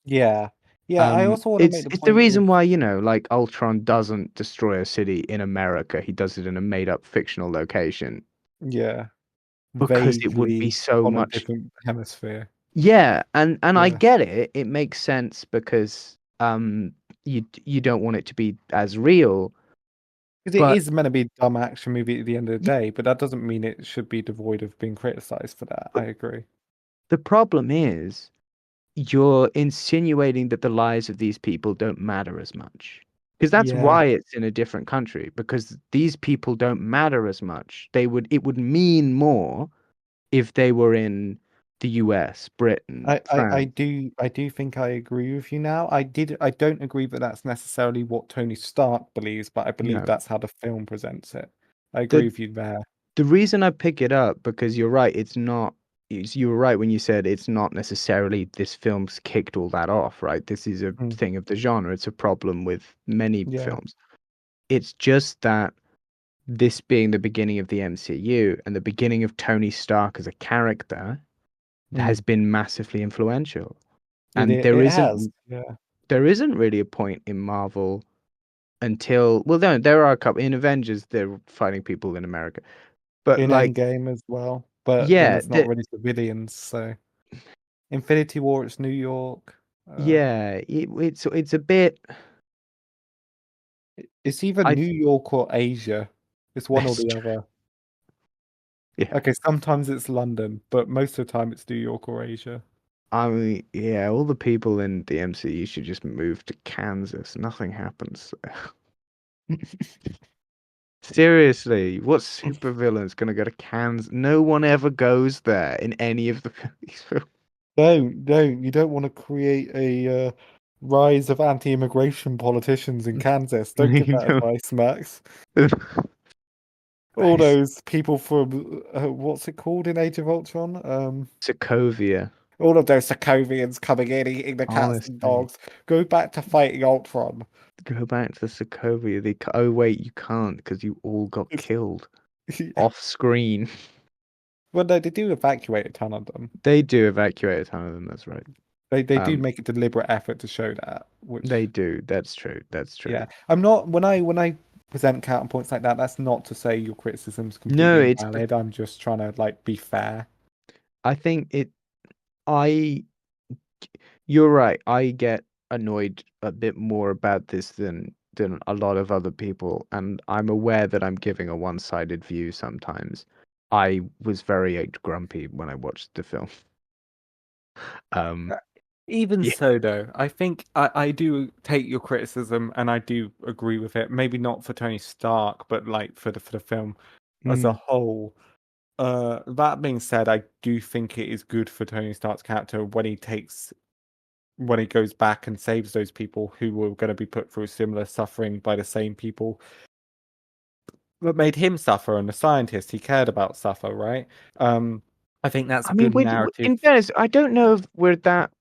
Yeah. Yeah, I also want to make It's the it's the point reason with, why, like Ultron doesn't destroy a city in America. He does it in a made up fictional location yeah, because it would be vaguely so on a much. different hemisphere. Yeah, and I Yeah. get it. It makes sense because you don't want it to be as real, Because it but is meant to be a dumb action movie at the end of the y- day, but that doesn't mean it should be devoid of being criticized for that. but I agree. the problem is you're insinuating that the lives of these people don't matter as much. Because that's Yeah. why it's in a different country, because these people don't matter as much. It would mean more if they were in the US, Britain, France. I do think I agree with you now. I don't agree that that's necessarily what Tony Stark believes, but I believe No. that's how the film presents it. I agree The with you there. the reason I pick it up because you're right, you were right when you said it's not necessarily this film's kicked all that off, right? This is a Mm, thing of the genre. It's a problem with many yeah. films. It's just that this being the beginning of the MCU and the beginning of Tony Stark as a character has Mm. been massively influential. It And it, it has. Yeah. there isn't really a point in Marvel until well no, there are a couple in Avengers they're fighting people in America. But In like Endgame as well. But then yeah, it's not really civilians, so Infinity War, it's New York. it's a bit It's either I New York or Asia. It's one or that's the true. other. Yeah. Okay, sometimes it's London, but most of the time it's New York or Asia. I mean, yeah, all the people in the MCU should just move to Kansas. Nothing happens there. Seriously, what supervillain's gonna go to Kansas? No one ever goes there in any of the these films. Don't. You don't want to create a rise of anti-immigration politicians in Kansas. Don't give You that know, advice, Max. All nice. those people from what's it called in Age of Ultron? Sokovia, All of those Sokovians coming in, eating the cats and honestly. dogs. Go back to fighting Ultron. Go back to Sokovia. Oh wait, you can't because you all got killed off screen. Well, no, they do evacuate a ton of them. They do evacuate a ton of them, that's right. They do Um, make a deliberate effort to show that, they which do. That's true. That's true. yeah. I'm not when I present counterpoints like that, that's not to say your criticism's No, completely it's. invalid. I'm just trying to like be fair. I think it. I. You're right. I get annoyed a bit more about this than a lot of other people, and I'm aware that I'm giving a one-sided view sometimes. I was very grumpy when I watched the film. Um, Uh, Even yeah. so, though, I think I do take your criticism and I do agree with it. Maybe not for Tony Stark, but like for the film as a Mm. whole. That being said, I do think it is good for Tony Stark's character when he goes back and saves those people who were going to be put through similar suffering by the same people that made him suffer and the scientist he cared about suffer, right? I think that's I a mean, good narrative. in fairness, I don't know if we're that.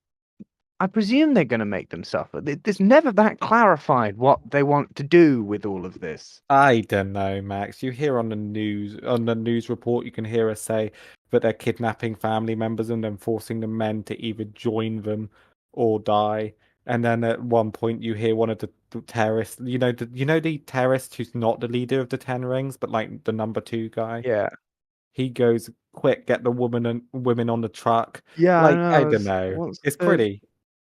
I presume they're going to make them suffer. There's never that clarified what they want to do with all of this. I don't know, Max. You hear on the news report, you can hear us say that they're kidnapping family members and then forcing the men to either join them or die. And then at one point, you hear one of the terrorists. You know the terrorist who's not the leader of the Ten Rings, but like the number two guy. Yeah. He goes, "Quick, get the woman and women on the truck." Yeah, I Like I know. don't know. What's It's the pretty.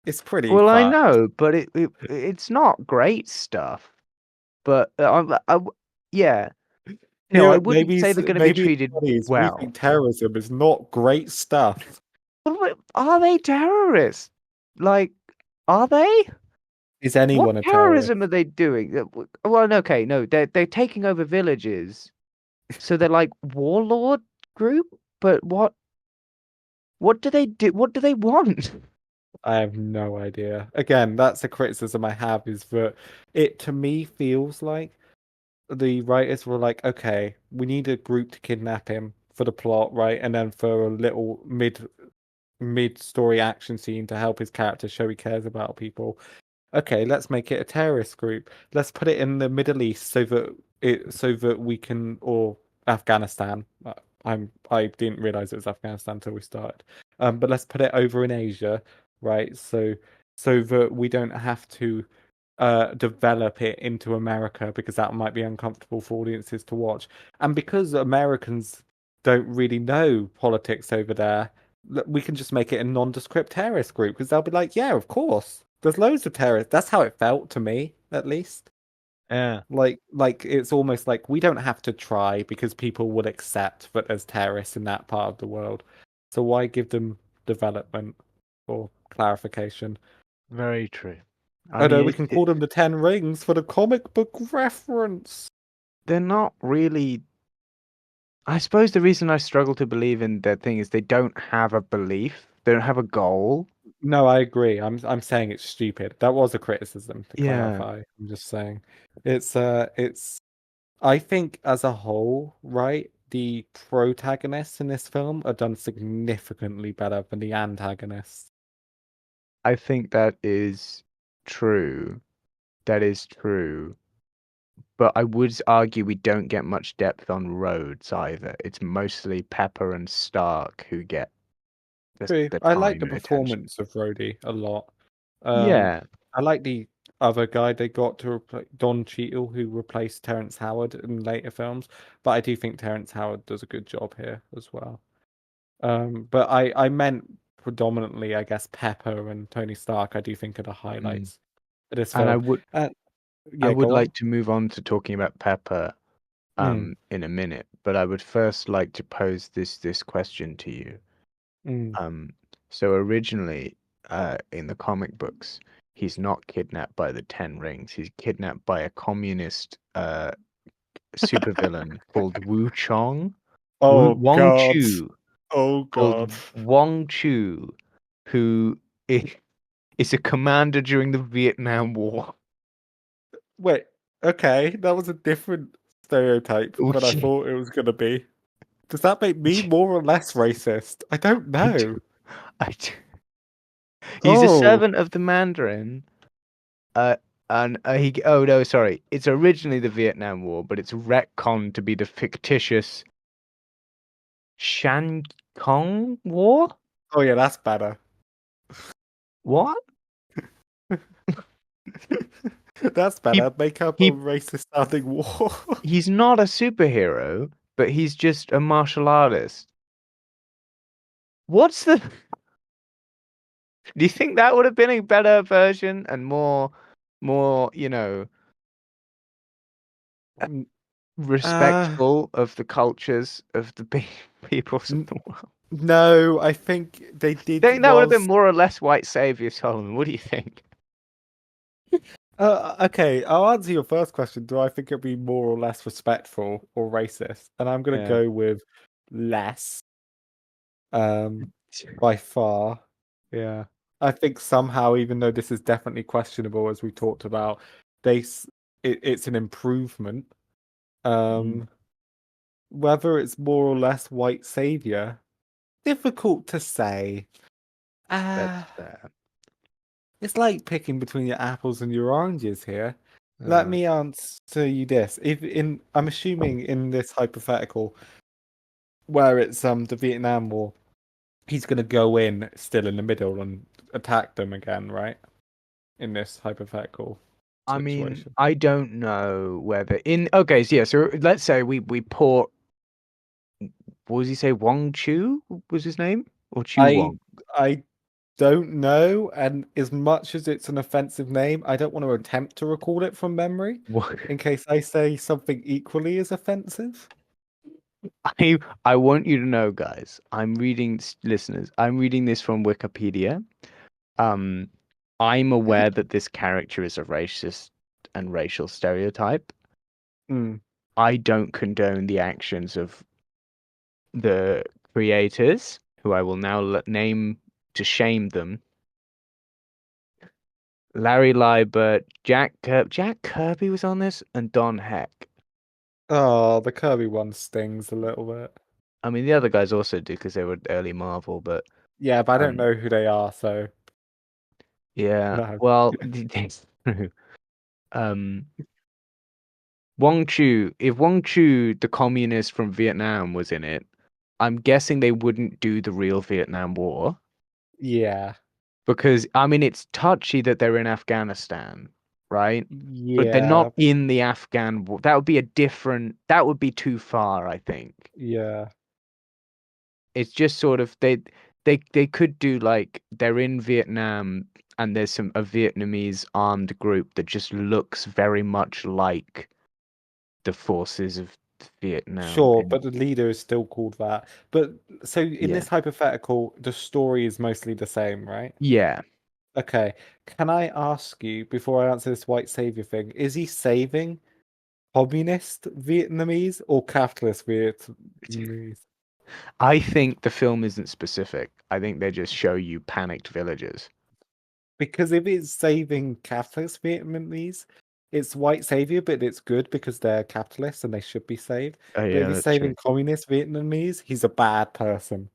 It's pretty Well, I fun. know, but it's not great stuff. But yeah, no, I Here, wouldn't say they're going to be maybe treated we well. think terrorism is not great stuff. But are they terrorists? Like, are they? Is What anyone a terrorist? terrorism are they doing? Well, okay, no, they're taking over villages, so they're like warlord group. But what do they do? What do they want? I have no idea. Again, that's a criticism I have is that it to me feels like the writers were like, okay, we need a group to kidnap him for the plot, right? And then for a little mid story action scene to help his character show he cares about people. Okay, let's make it a terrorist group. Let's put it in the Middle East so that we can or Afghanistan. I didn't realize it was Afghanistan until we started. But let's put it over in Asia, right? So that we don't have to develop it into America because that might be uncomfortable for audiences to watch. And because Americans don't really know politics over there, we can just make it a nondescript terrorist group because they'll be like, yeah, of course. There's loads of terrorists. That's how it felt to me, at least. Yeah, Like it's almost like we don't have to try because people will accept that there's terrorists in that part of the world. So why give them development or clarification? very true. I Oh no, mean, we can call them the Ten Rings for the comic book reference. they're not really. I suppose the reason I struggle to believe in their thing is they don't have a belief. They don't have a goal. No, I agree. I'm saying it's stupid. That was a criticism to Yeah, clarify. I'm just saying it's I think as a whole, right, the protagonists in this film are done significantly better than the antagonists. I think that is true. That is true. But I would argue we don't get much depth on Rhodes either. It's mostly Pepper and Stark who get True. the I like time the and attention. performance of Rhodey a lot. Um, Yeah, I like the other guy they got to replace Don Cheadle, who replaced Terrence Howard in later films. But I do think Terrence Howard does a good job here as well. But I meant predominantly, I guess, Pepper and Tony Stark. I do think are the mm. highlights of this And film. I Yeah, would go on. like to move on to talking about Pepper Mm, in a minute, but I would first like to pose this question to you. mm. Um, So originally, in the comic books, he's not kidnapped by the Ten Rings. He's kidnapped by a communist supervillain called Wu Chong, Oh Wong God. Chu, Oh God. called Wong Chu, who is a commander during the Vietnam War. Wait. Okay, that was a different stereotype than I Which thought it was gonna be. Does that make me more or less racist? I don't I know. do, I do. He's a Oh. servant of the Mandarin. Uh, and he. Oh no, sorry. It's originally the Vietnam War, but it's retconned to be the fictitious Shan Kong War. Oh yeah, that's better. What? That's He better. Make up a he racist sounding war. he's not a superhero, but he's just a martial artist. What's the? Do you think that would have been a better version and more, Mm, uh, respectful of the cultures of the peoples of n- the world? no, I think they I did think that would have been was more or less white savior, Solomon. What do you think? okay, I'll answer your first question. Do I think it'd be more or less respectful or racist? And I'm gonna Yeah. go with less, by far. Yeah. I think somehow, even though this is definitely questionable, as we talked about, it's an improvement. Mm, Um, whether it's more or less white savior, difficult to say. that's Uh, fair. it's like picking between your apples and your oranges here. Let Uh, me answer you this. If in I'm assuming in this hypothetical where it's the Vietnam War, he's gonna go in still in the middle and attack them again, right? In this hypothetical I mean, situation. I don't know whether in okay, so yeah, so let's say we port what was he say? Wong Chu was his name? Or Chu I Wong? I don't know, and as much as it's an offensive name, I don't want to attempt to recall it from memory What? in case I say something equally as offensive. I want you to know, guys, listeners, I'm reading this from Wikipedia. Um, I'm aware that this character is a racist and racial stereotype. Hmm. I don't condone the actions of the creators, who I will now name to shame them. Larry Liebert, Jack Kirby was on this, and Don Heck. Oh, the Kirby one stings a little bit. I mean, the other guys also do because they were early Marvel, but Yeah, but I don't um, know who they are, so yeah. no. Well, that's true. Um, Wong Chu, if Wong Chu, the communist from Vietnam, was in it, I'm guessing they wouldn't do the real Vietnam War Yeah. because, I mean, it's touchy that they're in Afghanistan, right? But they're not Yeah. in the Afghan war. That would be too far, I think. Yeah. It's just sort of they could do like they're in Vietnam and there's a Vietnamese armed group that just looks very much like the forces of Vietnam. Sure, And but the leader is still called that. But so in yeah. this hypothetical, the story is mostly the same, right? Yeah. Okay. Can I ask you, before I answer this white savior thing, is he saving communist Vietnamese or capitalist Vietnamese? I think the film isn't specific. I think they just show you panicked villagers. Because if it's saving capitalist Vietnamese, it's white savior, but it's good because they're capitalists and they should be saved. Oh But yeah, if he's that's true. saving communist Vietnamese, he's a bad person.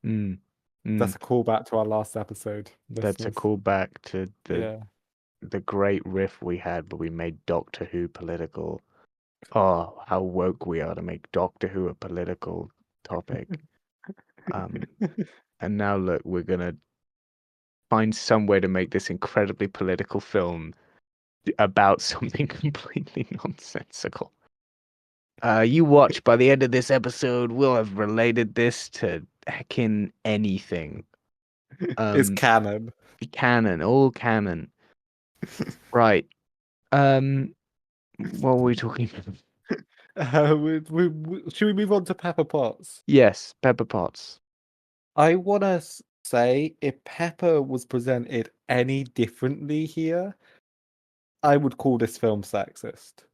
Mm. That's Mm. a callback to our last episode, That's a listeners. callback to Yeah. the great riff we had where we made Doctor Who political. Oh, how woke we are to make Doctor Who a political topic. Um, and now look, we're gonna find some way to make this incredibly political film about something completely nonsensical. You watch, by the end of this episode, we'll have related this to heckin' anything. It's Um, canon. canon, all canon. Right. What were we talking about? Should we move on to Pepper Potts? Yes, Pepper Potts. I want to. say if Pepper was presented any differently here, I would call this film sexist.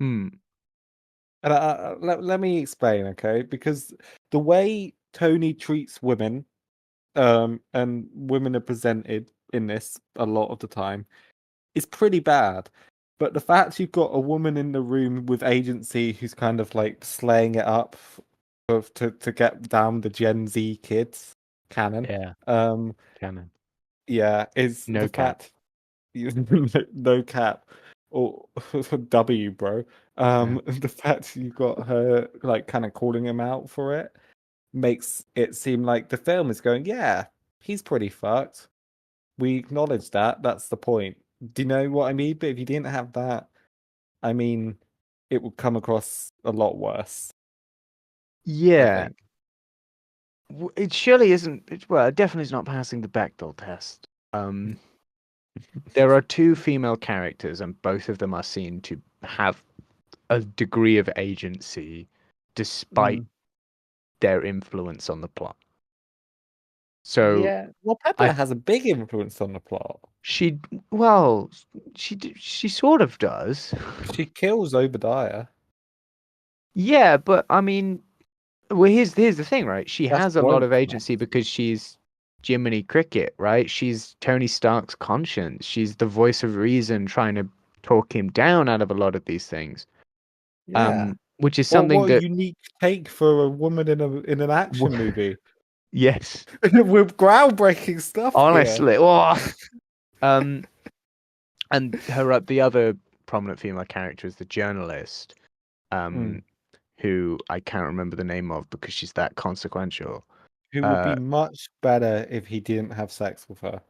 Hmm. And let me explain, okay? Because the way Tony treats women, and women are presented in this a lot of the time, is pretty bad. But the fact you've got a woman in the room with agency who's kind of like slaying it up to get down the Gen Z kids canon, Yeah. um, Canon. yeah, is the No cap. fact no cap or W, bro. Yeah. The fact you got her like kind of calling him out for it makes it seem like the film is going, yeah, he's pretty fucked. We acknowledge that. That's the point. Do you know what I mean? But if you didn't have that, I mean, it would come across a lot worse, I Yeah. think. It surely isn't. Well, it definitely is not passing the Bechdel test. There are two female characters, and both of them are seen to have a degree of agency despite Mm. their influence on the plot. So Yeah. Well, Pepper I has a big influence on the plot. she well she sort of does. She kills Obadiah. Yeah, but I mean, well, here's the thing, right? She That's has a lot of woke, man. agency because she's Jiminy Cricket, right? She's Tony Stark's conscience. She's the voice of reason trying to talk him down out of a lot of these things. Yeah. Which is something What a that unique take for a woman in an action movie. yes, With groundbreaking stuff here. honestly. Oh, um, and the other prominent female character is the journalist, Mm. um, who I can't remember the name of because she's that consequential. Who would be Uh, much better if he didn't have sex with her.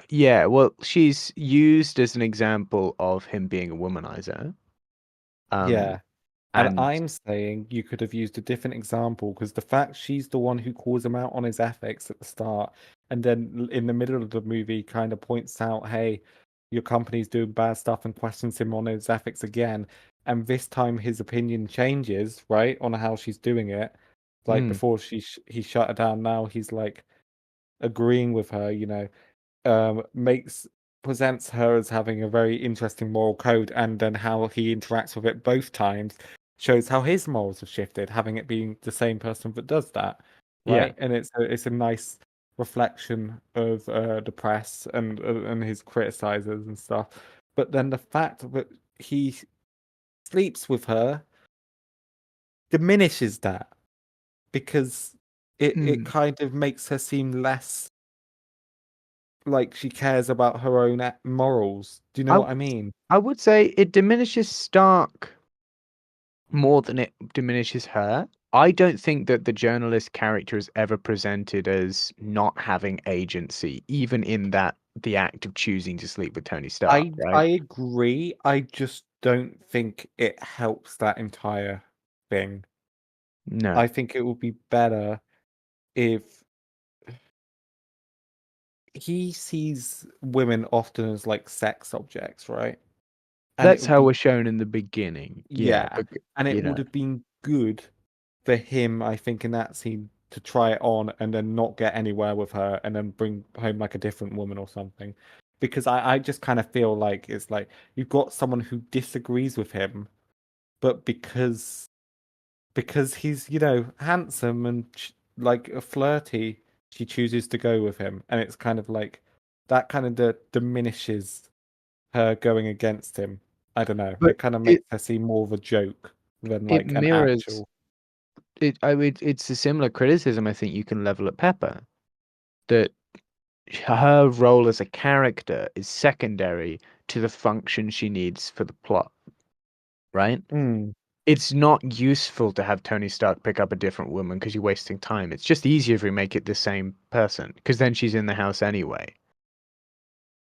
yeah, well, she's used as an example of him being a womanizer. Um, Yeah. And and I'm saying you could have used a different example because the fact she's the one who calls him out on his ethics at the start, and then in the middle of the movie kind of points out, hey, your company's doing bad stuff and questions him on his ethics again. And this time his opinion changes, right, on how she's doing it. Like mm, before he shut her down, now he's like agreeing with her, makes presents her as having a very interesting moral code, and then how he interacts with it both times shows how his morals have shifted, having it being the same person that does that, yeah, right? And it's a nice reflection of the press and his criticizers and stuff. But then the fact that he sleeps with her diminishes that because it mm. kind of makes her seem less like she cares about her own morals. Do you know I what I mean? I would say it diminishes Stark more than it diminishes her. I don't think that the journalist character is ever presented as not having agency, even in that the act of choosing to sleep with Tony Stark, I right? agree. I just don't think it helps that entire thing. No. I think it would be better if he sees women often as like sex objects, right? And it That's would how be we're shown in the beginning. Yeah, yeah, but and it you would know, have been good for him, I think, in that scene to try it on and then not get anywhere with her and then bring home like a different woman or something. Because I just kind of feel like it's like you've got someone who disagrees with him, but because he's, handsome and like a flirty, she chooses to go with him. And it's kind of like that kind of diminishes her going against him. I don't know. but It kind of makes it her seem more of a joke than it like an mirrors actual. it. I would. It's a similar criticism I think you can level at Pepper, that her role as a character is secondary to the function she needs for the plot, right? Mm. It's not useful to have Tony Stark pick up a different woman because you're wasting time. It's just easier if we make it the same person because then she's in the house anyway.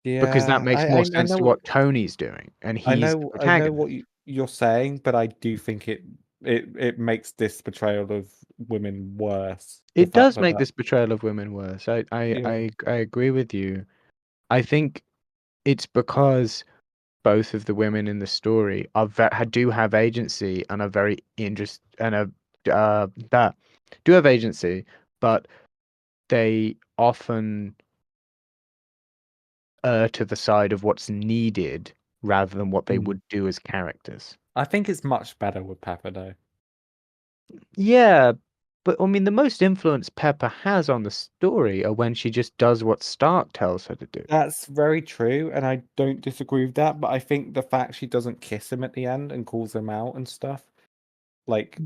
Because that Yeah, makes more I sense know to what what Tony's doing, and he's the I know what protagonist. you're saying, but I do think it makes this portrayal of women worse. The It fact does that make this portrayal of women worse. yeah. I agree with you. I think it's because both of the women in the story do have agency and are very interest and are that do have agency, but they often err to the side of what's needed rather than what they Mm. would do as characters. I think it's much better with Pepper though. Yeah, but I mean, the most influence Pepper has on the story are when she just does what Stark tells her to do. That's very true, and I don't disagree with that, but I think the fact she doesn't kiss him at the end and calls him out and stuff, like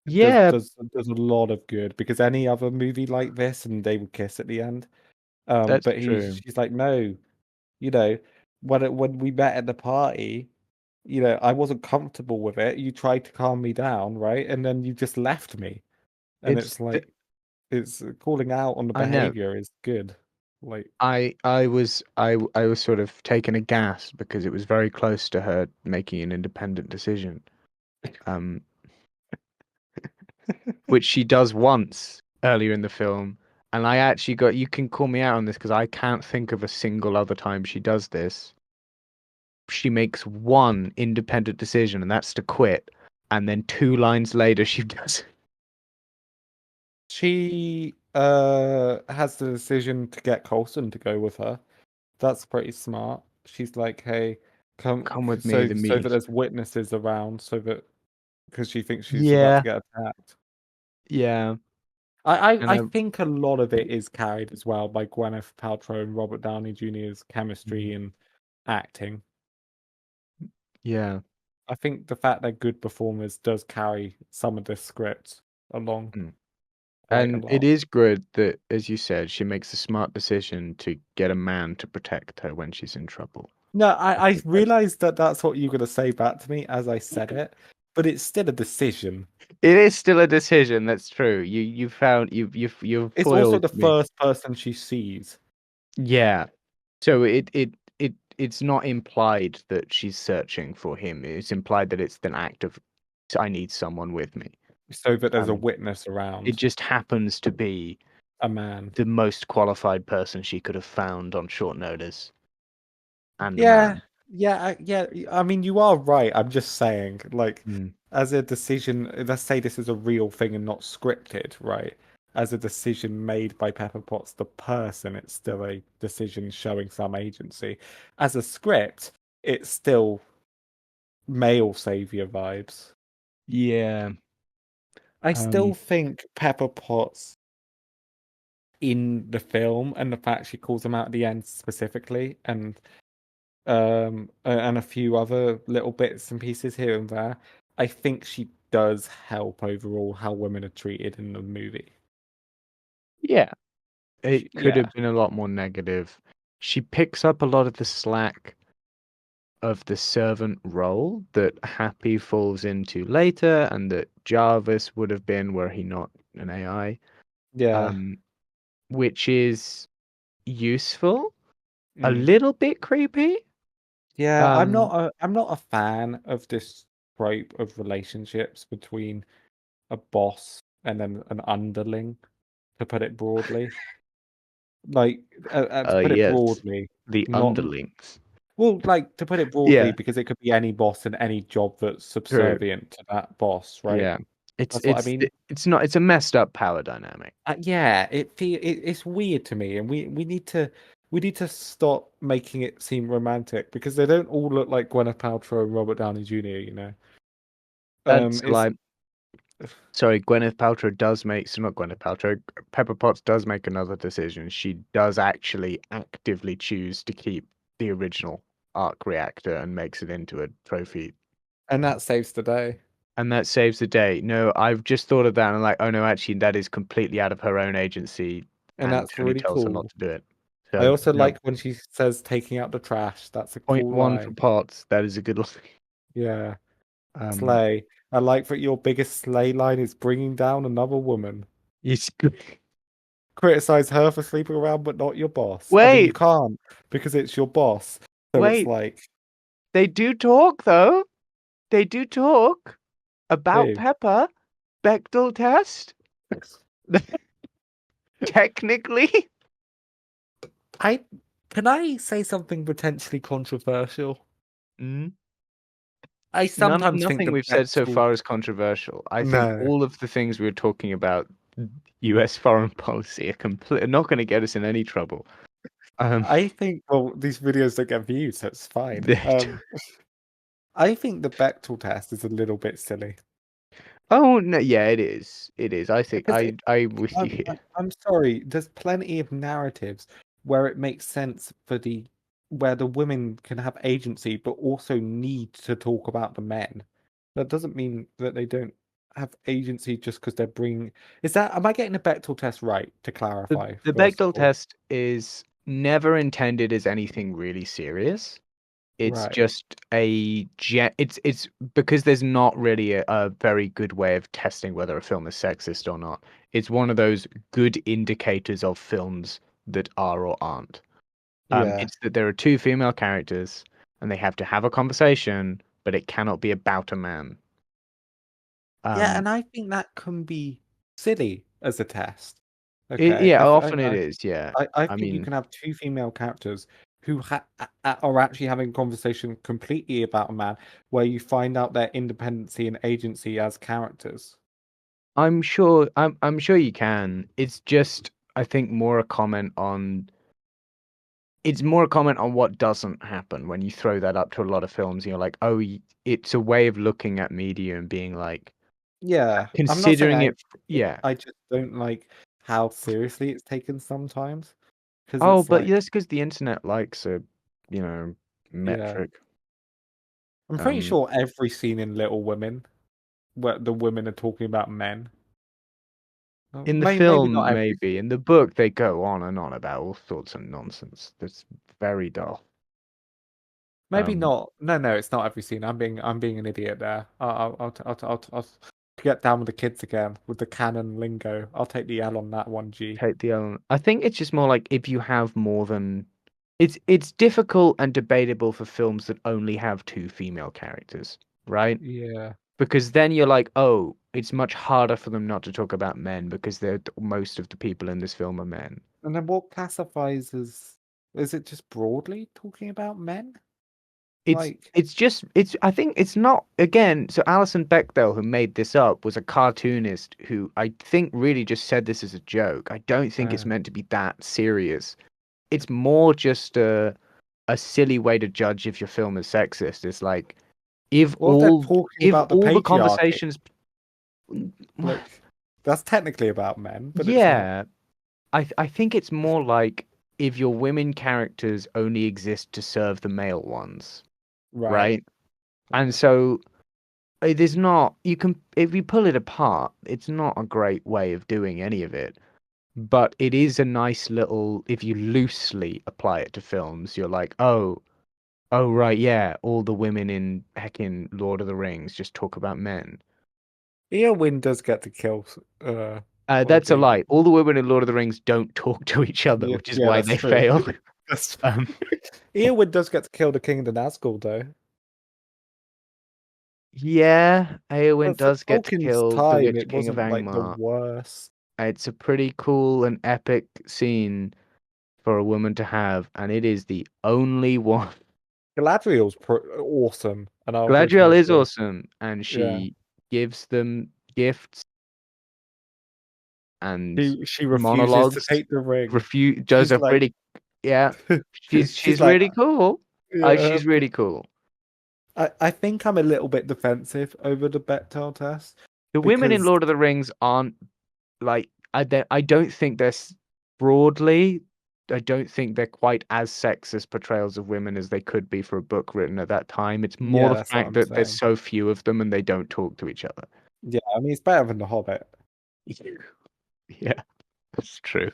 does Yeah, does does a lot of good because any other movie like this and they would kiss at the end. that's But true. she's like, no, you know, when we met at the party, I wasn't comfortable with it. You tried to calm me down, right? And then you just left me. And It's it's like it's calling out on the I know. behavior is good. Like I was sort of taken aghast because it was very close to her making an independent decision. Um, which she does once earlier in the film. And I actually got, you can call me out on this because I can't think of a single other time she does this. She makes one independent decision, and that's to quit. And then 2 lines later, she does. she has the decision to get Colson to go with her. That's pretty smart. She's like, hey, come Come with me, so the so that meeting's. there's witnesses around so that because she thinks she's about to Yeah, get attacked. yeah. And I think a lot of it is carried as well by Gwyneth Paltrow and Robert Downey Jr.'s chemistry and acting. Yeah. I think the fact they're good performers does carry some of the script along Mm. quite a And it lot. is good that, as you said, she makes a smart decision to get a man to protect her when she's in trouble. No, I I think that's realized that that's what you're going to say back to me as I said it, but it's still a decision. it is still a decision. That's true. You found you've It's also foiled the me. first person she sees. Yeah. So it's not implied that she's searching for him. It's implied that it's an act of I need someone with me. So that there's a Um, witness it around, just happens to be a man. the most qualified person she could have found on short notice, and the Yeah, man. yeah. I mean, you are right. I'm just saying, like, Mm. as a decision, let's say this is a real thing and not scripted, right? As a decision made by Pepper Potts, the person, it's still a decision showing some agency. As a script, it's still male savior vibes. Yeah. I still Um, think Pepper Potts in the film and the fact she calls him out at the end specifically and a few other little bits and pieces here and there, I think she does help overall how women are treated in the movie. yeah. It could Yeah, have been a lot more negative. She picks up a lot of the slack of the servant role that Happy falls into later, and that Jarvis would have been were he not an AI. yeah, Um, which is useful, a mm. little bit creepy. Yeah. Um, I'm not a fan of this trope of relationships between a boss and then an underling. To put it broadly, like to put it yes, broadly, the not underlings. well, like to put it broadly, Yeah, because it could be any boss and any job that's true. subservient to that boss, right? Yeah, it's That's what I it's mean. it's not. It's a messed up power dynamic. Yeah, it's weird to me, and we need to stop making it seem romantic because they don't all look like Gwyneth Paltrow and Robert Downey Jr. That's It's like, sorry, Gwyneth Paltrow does make, so not Gwyneth Paltrow, Pepper Potts does make another decision. She does actually actively choose to keep the original arc reactor and makes it into a trophy. and that saves the day, And that saves the day. No, I've just thought of that and I'm like, oh no, actually, that is completely out of her own agency, and and that's Tony really tells her not cool. to do it. I So, also no, like when she says taking out the trash. That's a point cool one for line. Potts. That is a good line. Yeah, Um, slay. I like that your biggest slay line is bringing down another woman. it's good. Criticize her for sleeping around, but not your boss. I mean, you Wait, can't because it's your boss. So it's wait. like, They do talk though. They do talk about hey, Pepper. Bechdel test. Technically, I can I say something potentially controversial? mm. I sometimes think Nothing the we've said so Bechdel. far is controversial. I think No, all of the things we were talking about U.S. foreign policy are not going to get us in any trouble. Um, I think, well, these videos don't get views, so it's fine. they- I think the Bechdel test is a little bit silly oh no, yeah, it is. It is. I think because I'm with you I'm, here. I'm sorry. There's plenty of narratives where it makes sense for where the women can have agency, but also need to talk about the men. That doesn't mean that they don't have agency just because they're bringing. Am I getting the Bechdel test right? To clarify, The first of Bechdel all, test is never intended as anything really serious. It's right? just it's because there's not really a very good way of testing whether a film is sexist or not. It's one of those good indicators of films that are or aren't. Yeah, It's that there are two female characters and they have to have a conversation, but it cannot be about a man. yeah, Um, and I think that can be silly as a test. Okay, yeah, often it is. Yeah, I I think you mean, can have two female characters who are actually having a conversation completely about a man, where you find out their independency and agency as characters. I'm sure you can. It's just I think more a comment on it's more a comment on what doesn't happen when you throw that up to a lot of films. You're like, oh, it's a way of looking at media and being like, Yeah, I'm not saying considering it. Yeah. I just don't like how seriously it's taken sometimes because Oh, it's but like, that's because the internet likes a, you know, yeah, metric. I'm pretty Um, sure every scene in Little Women where the women are talking about men. in the Maybe not film, every maybe. scene. In the book, they go on and on about all sorts of nonsense. That's very dull. Maybe Um, not. No, no, it's not every scene. I'm being an idiot there. I'll get down with the kids again with the canon lingo. I'll take the L on that one, G. take the element. I think it's just more like if you have more than it's difficult and debatable for films that only have two female characters, right? Yeah. Because then you're like, oh, it's much harder for them not to talk about men because most of the people in this film are men. And then what classifies as, is it just broadly talking about men? Like, It's just it's I think it's not again, so Alison Bechdel, who made this up, was a cartoonist who I think really just said this as a joke. I don't think it's uh, meant to be that serious. It's more just a silly way to judge if your film is sexist. It's like if what if they're all talking if about the all the patriarchy? conversations Like, that's technically about men, but it's not. yeah, I think it's more like if your women characters only exist to serve the male ones, Right. right? And so it is not, you can, if you pull it apart, it's not a great way of doing any of it. But it is a nice little, if you loosely apply it to films, you're like, oh, right, yeah, all the women in heckin' Lord of the Rings just talk about men. Eowyn does get to kill one of That's a the. lie. All the women in Lord of the Rings don't talk to each other, Yeah, which is yeah, why that's they true. fail. That's true. Um, Eowyn does get to kill the king of the Nazgul, though. yeah, Eowyn But for does get to Tolkien's kill the time, Witch it King of wasn't like the Angmar. worst. It's a pretty cool and epic scene for a woman to have, and it is the only one. Galadriel's awesome, and I'll go Galadriel finish is her. awesome, and Yeah, she gives them gifts and she refuses to monologues. take the ring. Refuse does She's a like, pretty yeah. she's She's like, really cool. yeah. She's really cool. I think I'm a little bit defensive over the Bechdel test The women in because, Lord of the Rings aren't like I don't think they're broadly. I don't think they're quite as sexist portrayals of women as they could be for a book written at that time. It's more yeah, the that's what fact I'm that there's saying. so few of them and they don't talk to each other. Yeah, I mean, it's better than The Hobbit. Yeah, that's true.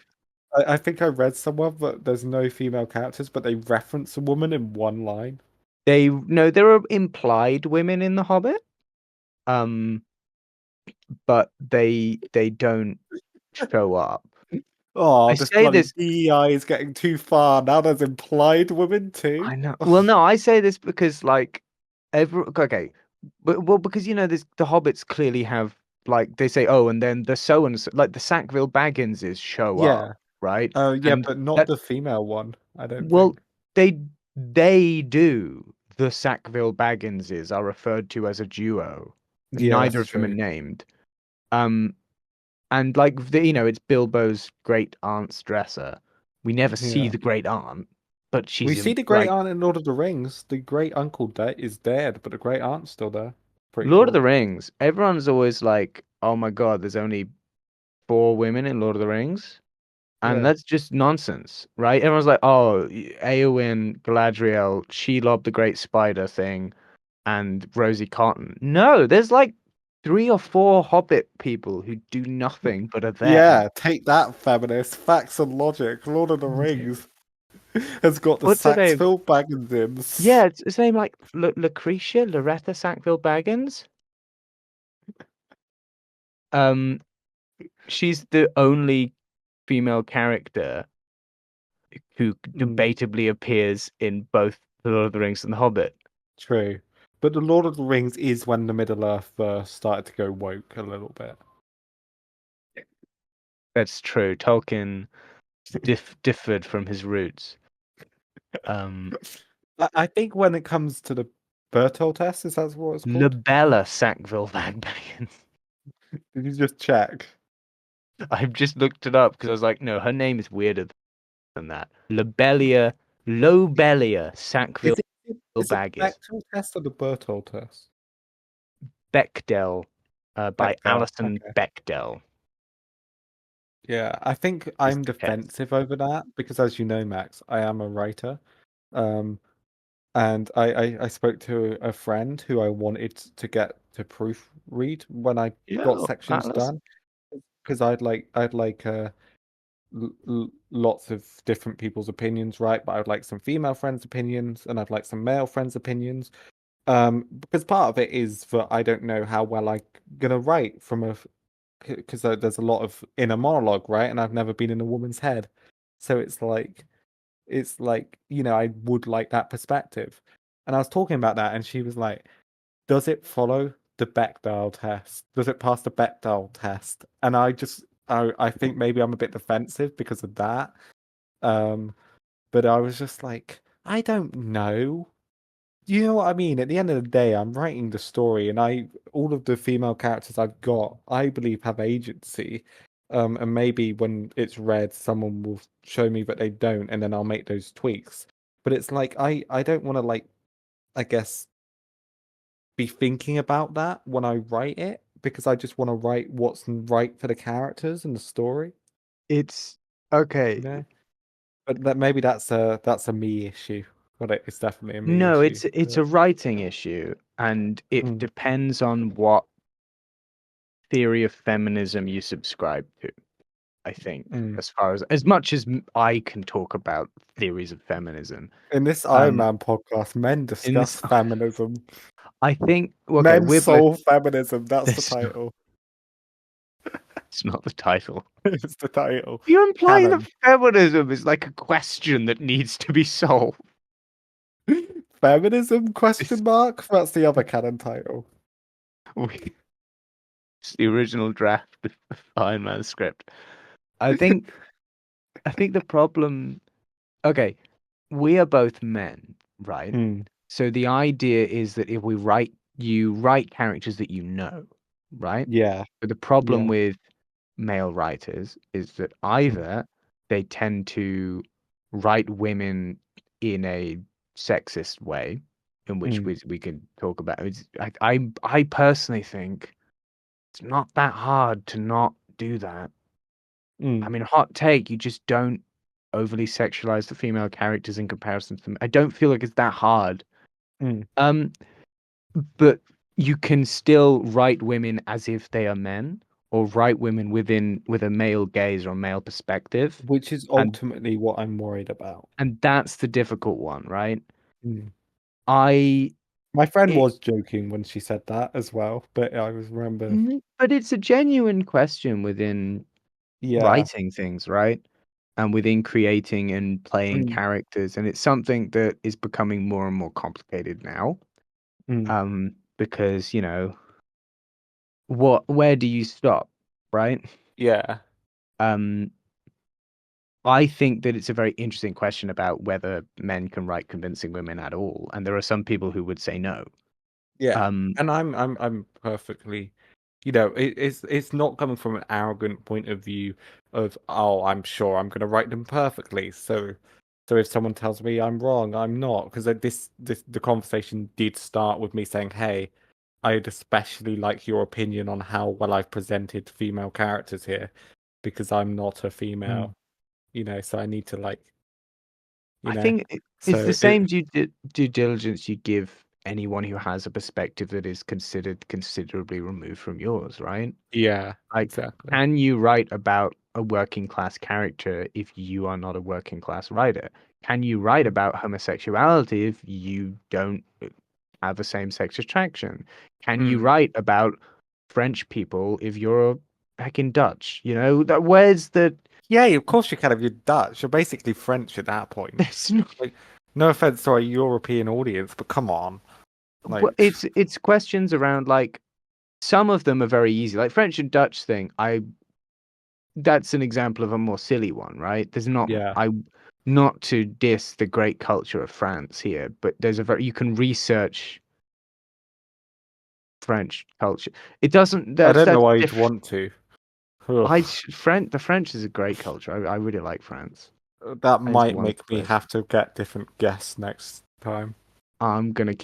I think I read somewhere that there's no female characters, but they reference a woman in one line. They no, there are implied women in The Hobbit, um, but they don't show up. Oh, I this say bloody this. DEI is getting too far. Now there's implied women too. I know. Well, no, I say this because like okay, but well because there's the hobbits clearly have like they say oh and then the so and so like the Sackville Bagginses show up Yeah. right Oh, yeah, and but not that the female one, I don't well think. they they do the Sackville Bagginses are referred to as a duo Yeah, neither that's of them are true. named um And like it's Bilbo's great aunt's dresser. We never see Yeah. the great aunt, but We she's see in the great like aunt in Lord of the Rings. The great uncle is dead, but the great aunt's still there. Pretty Lord of sure. the Rings. Everyone's always like, "Oh my God, there's only four women in Lord of the Rings," and Yeah. that's just nonsense, right? Everyone's like, "Oh, Eowyn, Galadriel, Shelob the Great Spider thing, and Rosie Cotton." No, there's like three or four Hobbit people who do nothing but are there. Yeah, take that, feminist. Facts and logic. Lord of the Rings has got the What's her name? Saxville Baggins. Yeah, it's name like Lucretia, Loretta Sackville Baggins. Um, she's the only female character who Mm, debatably appears in both The Lord of the Rings and The Hobbit. true. But the Lord of the Rings is when the Middle Earth started to go woke a little bit. That's true. Tolkien differed from his roots. Um, I think when it comes to the Bertolt test, is that what it's called? Labella Sackville Baggins. Did you just check? I've just looked it up because I was like, no, her name is weirder than that. Lobelia Is Sackville it the Baggins. Bechdel test or the Bertolt test? Bechdel, by Bechdel. Alison Okay. Bechdel Yeah, I think is I'm the test. defensive over that because, as you know, Max, I am a writer. Um, and I spoke to a friend who I wanted to get to proofread when I got Yeah, sections Alice. done because I'd like lots of different people's opinions, right? But I'd like some female friends' opinions and I'd like some male friends' opinions. Because part of it is that I don't know how well I'm gonna write from a because there's a lot of inner monologue, right? And I've never been in a woman's head, so it's like I would like that perspective. And I was talking about that, and she was like, "Does it follow the Bechdel test? Does it pass the Bechdel test?" And I think maybe I'm a bit defensive because of that. Um, but I was just like, I don't know. You know what I mean? At the end of the day, I'm writing the story, and all of the female characters I've got, I believe, have agency. And maybe when it's read, someone will show me that they don't, and then I'll make those tweaks. But it's like I don't want to I guess be thinking about that when I write it because I just want to write what's right for the characters and the story, It's okay. you know? But maybe that's a me issue. But it's definitely a me No, issue. it's a writing issue, and it Mm, depends on what theory of feminism you subscribe to. I think, mm. as much as I can talk about theories of feminism, In this Iron um, Man podcast, men in this, discuss feminism. I think, okay, Men we're both. solve feminism. That's the This title. it's not the title. It's the title. You're implying that Canon. feminism is like a question that needs to be solved. Feminism? It's, Question mark. That's the other canon title. we, it's the original draft of Iron Man script. I think I think the problem. Okay, we are both men, right? Mm, So the idea is that if you write characters that you know, right? yeah. But the problem Yeah. with male writers is that either they tend to write women in a sexist way, in which Mm, we can talk about. I personally think it's not that hard to not do that. I mm, mean, hot take, you just don't overly sexualize the female characters in comparison to them. I don't feel like it's that hard. mm. Um, but you can still write women as if they are men, or write women with a male gaze or a male perspective, Which is and ultimately what I'm worried about. that's the difficult one, right? Mm. I My friend it, was joking when she said that as well, but I was remember. but it's a genuine question within Yeah. writing things, right? And within creating and playing Mm, characters, and it's something that is becoming more and more complicated now. mm. Because where do you stop, right? Yeah. Um, I think that it's a very interesting question about whether men can write convincing women at all, and there are some people who would say no. Yeah. Um, And I'm perfectly it's not coming from an arrogant point of view of, oh, I'm sure I'm going to write them perfectly. So if someone tells me I'm wrong, I'm not, because the conversation did start with me saying, hey, I'd especially like your opinion on how well I've presented female characters here, because I'm not a Mm. female, so I need to you I know, think it's so the same due diligence you give anyone who has a perspective that is considered considerably removed from yours, right? yeah, Like, exactly. can you write about a working class character if you are not a working class writer? Can you write Mm, about homosexuality if you don't have a same sex attraction? Can you mm. write about French people if you're heckin' Dutch? Where's the Yeah, of course you can if you're Dutch. You're basically French at that point. there's no, Like, no offense to our European audience, but come on. Like, it's questions around like some of them are very easy. Like French and Dutch thing, that's an example of a more silly one, right? There's not yeah. I not to diss the great culture of France here, but there's a very you can research French culture. It doesn't I don't know that's why you'd different. want to. Ugh. The French is a great culture. I really like France. That It's a might wonderful make me place. have to get different guests next time. I'm gonna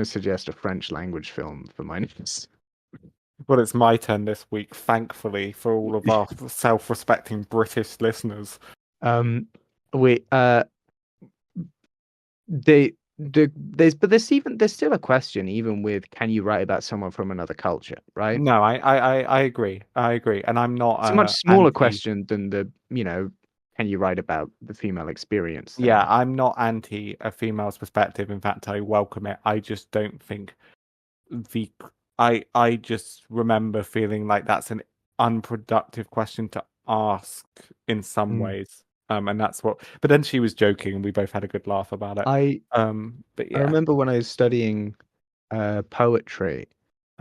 suggest a French language film for my next. Well, it's my turn this week, thankfully, for all of our self-respecting British listeners. Um, we there's still a question even with can you write about someone from another culture, right? No, I agree. I agree. And I'm not It's a much smaller anti. question than can you write about the female experience Yeah, thing? I'm not anti a female's perspective. In fact, I welcome it. I just don't think the I just remember feeling like that's an unproductive question to ask in some Mm. ways. And that's what. But then she was joking, and we both had a good laugh about it. I But I yeah. remember when I was studying poetry,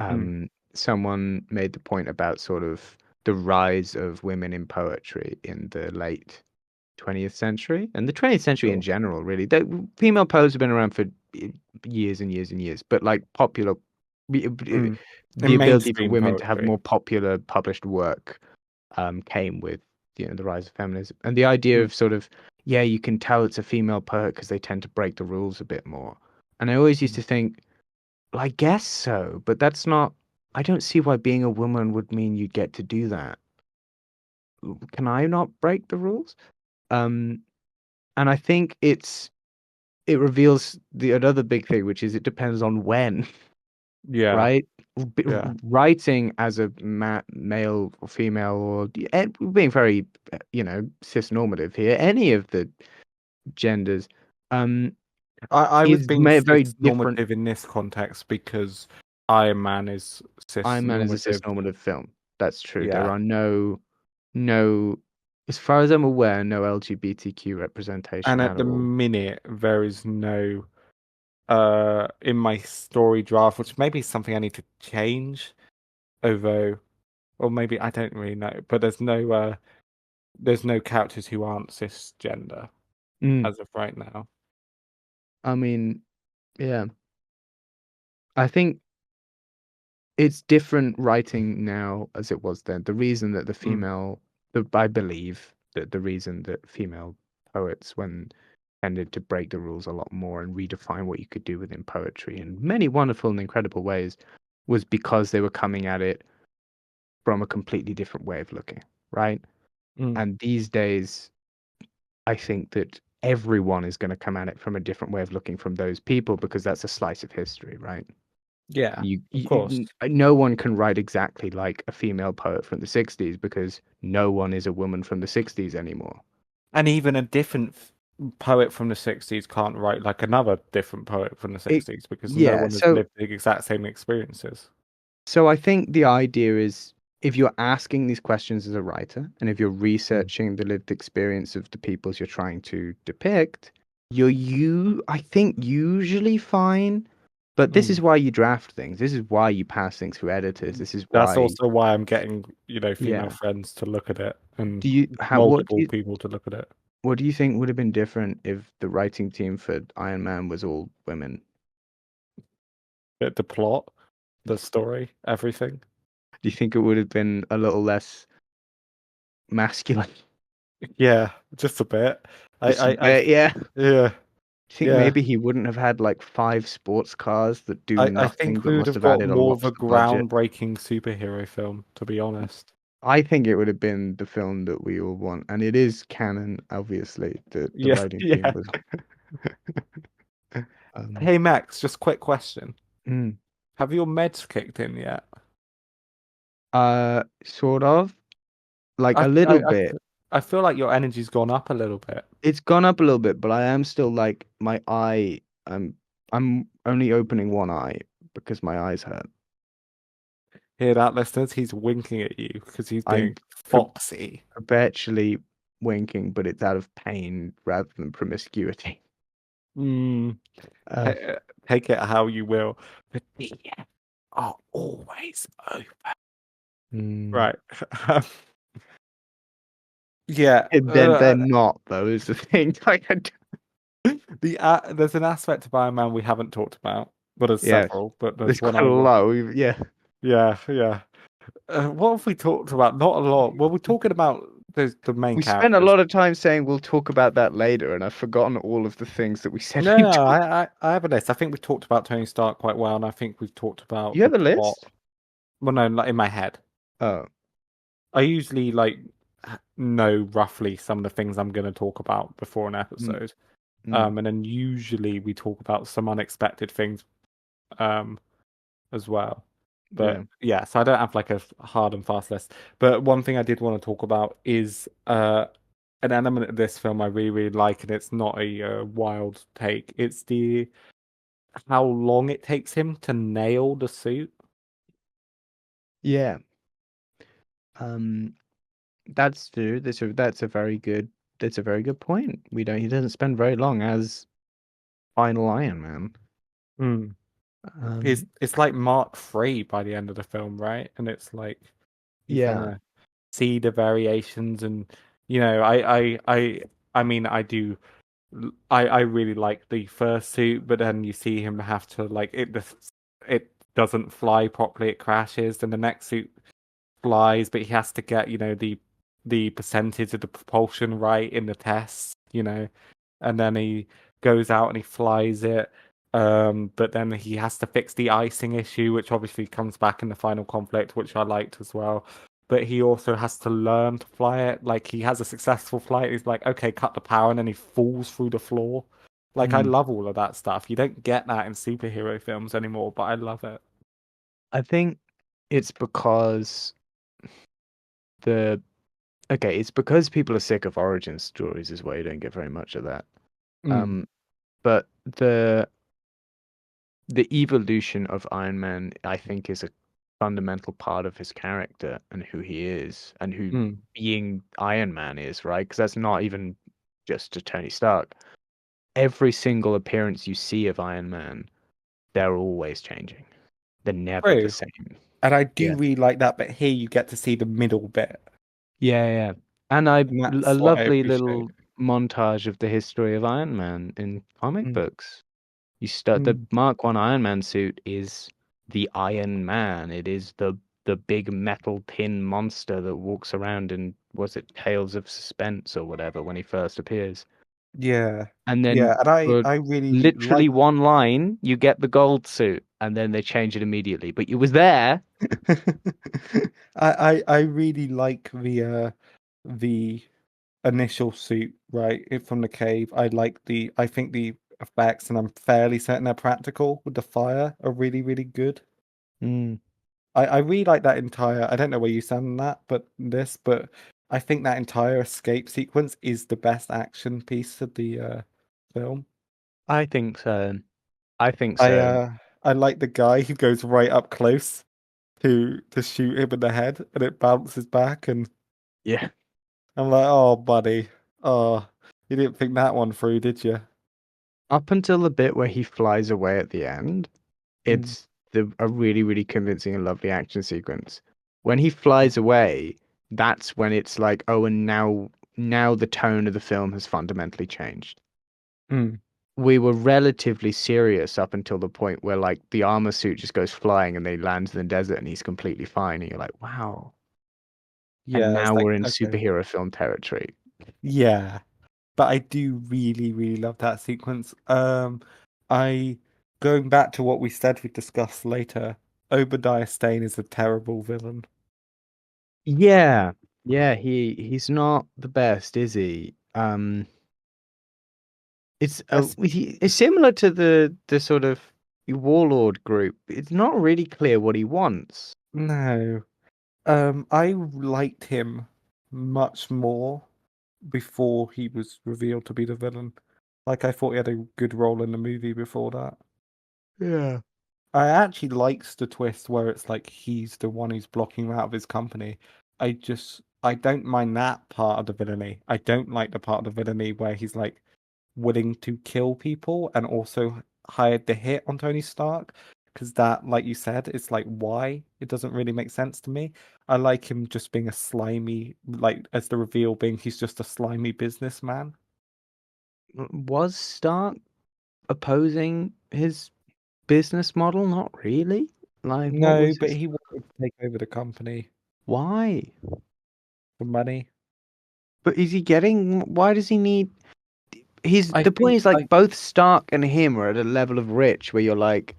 Mm, someone made the point about sort of the rise of women in poetry in the late 20th century and the 20th century in sure. general, really. Female poets have been around for years and years and years, but like popular, Mm. the In ability for mainstream women to have poetry. more popular published work came with the rise of feminism and the idea Mm, of sort of yeah, you can tell it's a female poet because they tend to break the rules a bit more. And I always used mm. to think, well, I guess so, but that's not. I don't see why being a woman would mean you get to do that. Can I not break the rules? Um, and I think it reveals the another big thing, which is it depends on when, Yeah, right? yeah. Writing as a male or female or being very, cis normative here, any of the genders, um, I was is being very different. cis-normative in this context because Iron Man is Iron Man is a cis cis-normative. normative film. That's true. There Yeah. are no, as far as I'm aware, no LGBTQ And representation at at the all. minute, there is no in my story draft, which maybe is something I need to change, although or maybe I don't really know, but there's no characters who aren't cisgender Mm, as of right now. I mean, yeah, I think it's different writing now as it was then. The reason that Mm, I believe that the reason that female poets, when tended to break the rules a lot more and redefine what you could do within poetry in many wonderful and incredible ways, was because they were coming at it from a completely different way of looking, right? mm. And these days, I think that everyone is going to come at it from a different way of looking from those people because that's a slice of history, right? Yeah, You, of course. no one can write exactly like a female poet from the 60s because no one is a woman from the 60s anymore. And even a different poet from the 60s can't write like another different poet from the It, 60s because no yeah, one has lived the exact same experiences. so I think the idea is if you're asking these questions as a writer and if you're Mm, researching the lived experience of the peoples you're trying to depict, I think usually fine. But this mm. is why you draft things. This is why you pass things through editors. This is That's why, also why I'm getting, female yeah. friends to look at it and Do multiple you people to look at it. what do you think would have been different if the writing team for Iron Man was all women? The plot, the story, everything. Do you think it would have been a little less masculine? Yeah, just a bit. Just a I bit, yeah. yeah, Do you think yeah. maybe he wouldn't have had like 5 sports cars that do I nothing, think but we would must have have got added a more lot of a to the budget? groundbreaking superhero film, to be honest. I think it would have been the film that we all want, and it is canon, obviously. The Yeah, writing team yeah. was. Um, Hey Max, just quick question. mm, Have your meds kicked in yet? sort of like I, a f- little bit. I feel like your energy's gone up a little bit. It's gone up a little bit, but I am still like my eye. I'm only opening one eye because my eyes hurt. Hear that, listeners? He's winking at you because he's I'm being per foxy. perpetually winking, but it's out of pain rather than promiscuity. Mm, Uh, ta- take it how you will. The DMs are always open. mm. Right. Yeah. And then they're not though, is the thing. Like, There's an aspect of Iron Man we haven't talked about. Well, there's yes, several, but there's there's one quite I a want. lot. Yeah, Yeah, yeah. What have we talked about? Not a lot. Well, we're talking about the main we spent a characters. lot of time saying we'll talk about that later, and I've forgotten all of the things that we said No, we'd no, talk. I have a list. I think we've talked about Tony Stark quite well, and I think we've talked about You the have a plot. list? Well, no, like in my head. Oh, I usually like know roughly some of the things I'm going to talk about before an mm, episode. mm, And then usually we talk about some unexpected things um as well. yeah, But yeah, so I don't have like a hard and fast list. But one thing I did want to talk about is an element of this film I really, really like, and it's not a wild take. It's the how long it takes him to nail the suit. yeah. Um, that's true. That's a very good point. We don't. He doesn't spend very long as final Iron Man. Mm. Um, It's like Mark III by the end of the film, right? And it's like you kind yeah. of see the variations, and I mean, I do. I really like the first suit, but then you see him have to like it doesn't fly properly, it crashes. Then the next suit flies, but he has to get, the percentage of the propulsion right in the tests, and then he goes out and he flies it. But then he has to fix the icing issue, which obviously comes back in the final conflict, which I liked as well. But he also has to learn to fly it. Like he has a successful flight. He's like, okay, cut the power, and then he falls through the floor. Like I Mm. love all of that stuff. You don't get that in superhero films anymore, but I love it. I think it's because the okay, it's because people are sick of origin stories is why you don't get very much of that. Mm, Um, but the evolution of Iron Man, I think, is a fundamental part of his character and who he is and who mm. being Iron Man is, right? Because that's not even just to Tony Stark. Every single appearance you see of Iron Man, they're always changing. They're never the True. same. And I Yeah. do really like that, but here you get to see the middle bit. Yeah, yeah. And And a that's what I lovely appreciate. little montage of the history of Iron Man in comic Mm, books. You start the mm. Mark One Iron Man suit is the Iron Man. It is the big metal tin monster that walks around in was it Tales of Suspense or whatever when he first appears. Yeah. And Yeah, then and for I really literally like one line, you get the gold suit, and then they change it immediately. But you was there. I really like the initial suit, right, from the cave. I think the effects, and I'm fairly certain they're practical with the fire, are really, really good. Mm. I really like that entire, I don't know where you stand on that, but I think that entire escape sequence is the best action piece of the film. I think so. I think I so. uh I like the guy who goes right up close to shoot him in the head, and it bounces back, and Yeah. I'm like, oh buddy, oh, you didn't think that one through, did you? Up until the bit where he flies away at the end, Mm, it's a really, really convincing and lovely action sequence. When he flies away, that's when it's like, oh, and now the tone of the film has fundamentally changed. mm. we were relatively serious up until the point where like the armor suit just goes flying and they land in the desert and he's completely fine. And you're like, wow. And Yeah, it's now like, we're in okay. superhero film territory. Yeah. But I do really, really love that sequence. I going back to what we said we discussed later, Obadiah Stane is a terrible villain. Yeah. Yeah, he's not the best, is he? That's It's similar to the sort of warlord group. It's not really clear what he wants. no. I liked him much more before he was revealed to be the villain. Like I thought he had a good role in the movie before that. Yeah. I actually likes the twist where it's like he's the one who's blocking him out of his company. I don't mind that part of the villainy. I don't like the part of the villainy where he's like willing to kill people and also hired the hit on Tony Stark. Because that, like you said, it's like why? It doesn't really make sense to me. I like him just being a slimy, like as the reveal being he's just a slimy businessman. Was Stark opposing his business model? Not really. Like, what No, was but his? he wanted to take over the company Why? for money. But is he getting? Why does he need? He's I the point think is like I both Stark and him are at a level of rich where you're like,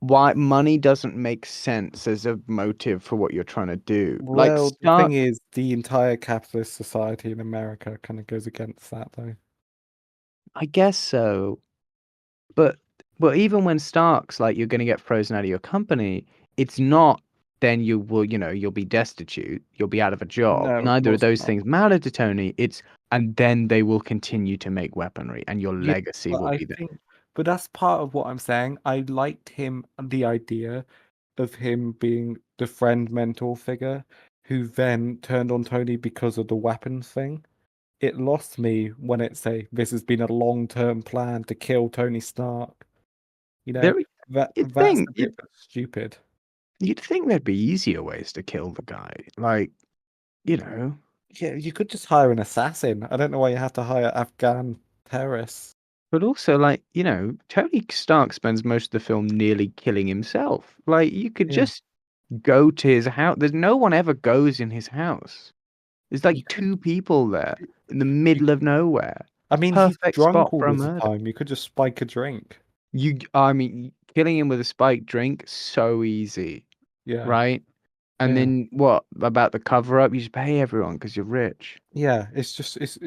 why money doesn't make sense as a motive for what you're trying to do. Like Well, the thing Stark, is, the entire capitalist society in America kind of goes against that, though. I guess so. But even when Stark's like you're going to get frozen out of your company, it's not. Then you will, you'll be destitute. You'll be out of a job. No, of Neither of course those not. things matter to Tony. It's and then they will continue to make weaponry, and your Yeah, legacy but will I be there. think, but that's part of what I'm saying. I liked him, the idea of him being the friend mentor figure who then turned on Tony because of the weapons thing. It lost me when it say this has been a long-term plan to kill Tony Stark. You know, There, you'd that's think a you'd bit stupid. you'd think there'd be easier ways to kill the guy. Like, you know. Yeah, you could just hire an assassin. I don't know why you have to hire Afghan terrorists. But also, like, Tony Stark spends most of the film nearly killing himself. Like, you could Yeah. just go to his house. There's no one ever goes in his house. There's You like could two people there in the you middle of nowhere. I mean, he's Perfect drunk spot all for a the murder. time. You could just spike a drink. I mean, killing him with a spiked drink, so easy, Yeah. right? And Yeah. then what about the cover up? You just pay everyone because you're rich. Yeah. It's just it's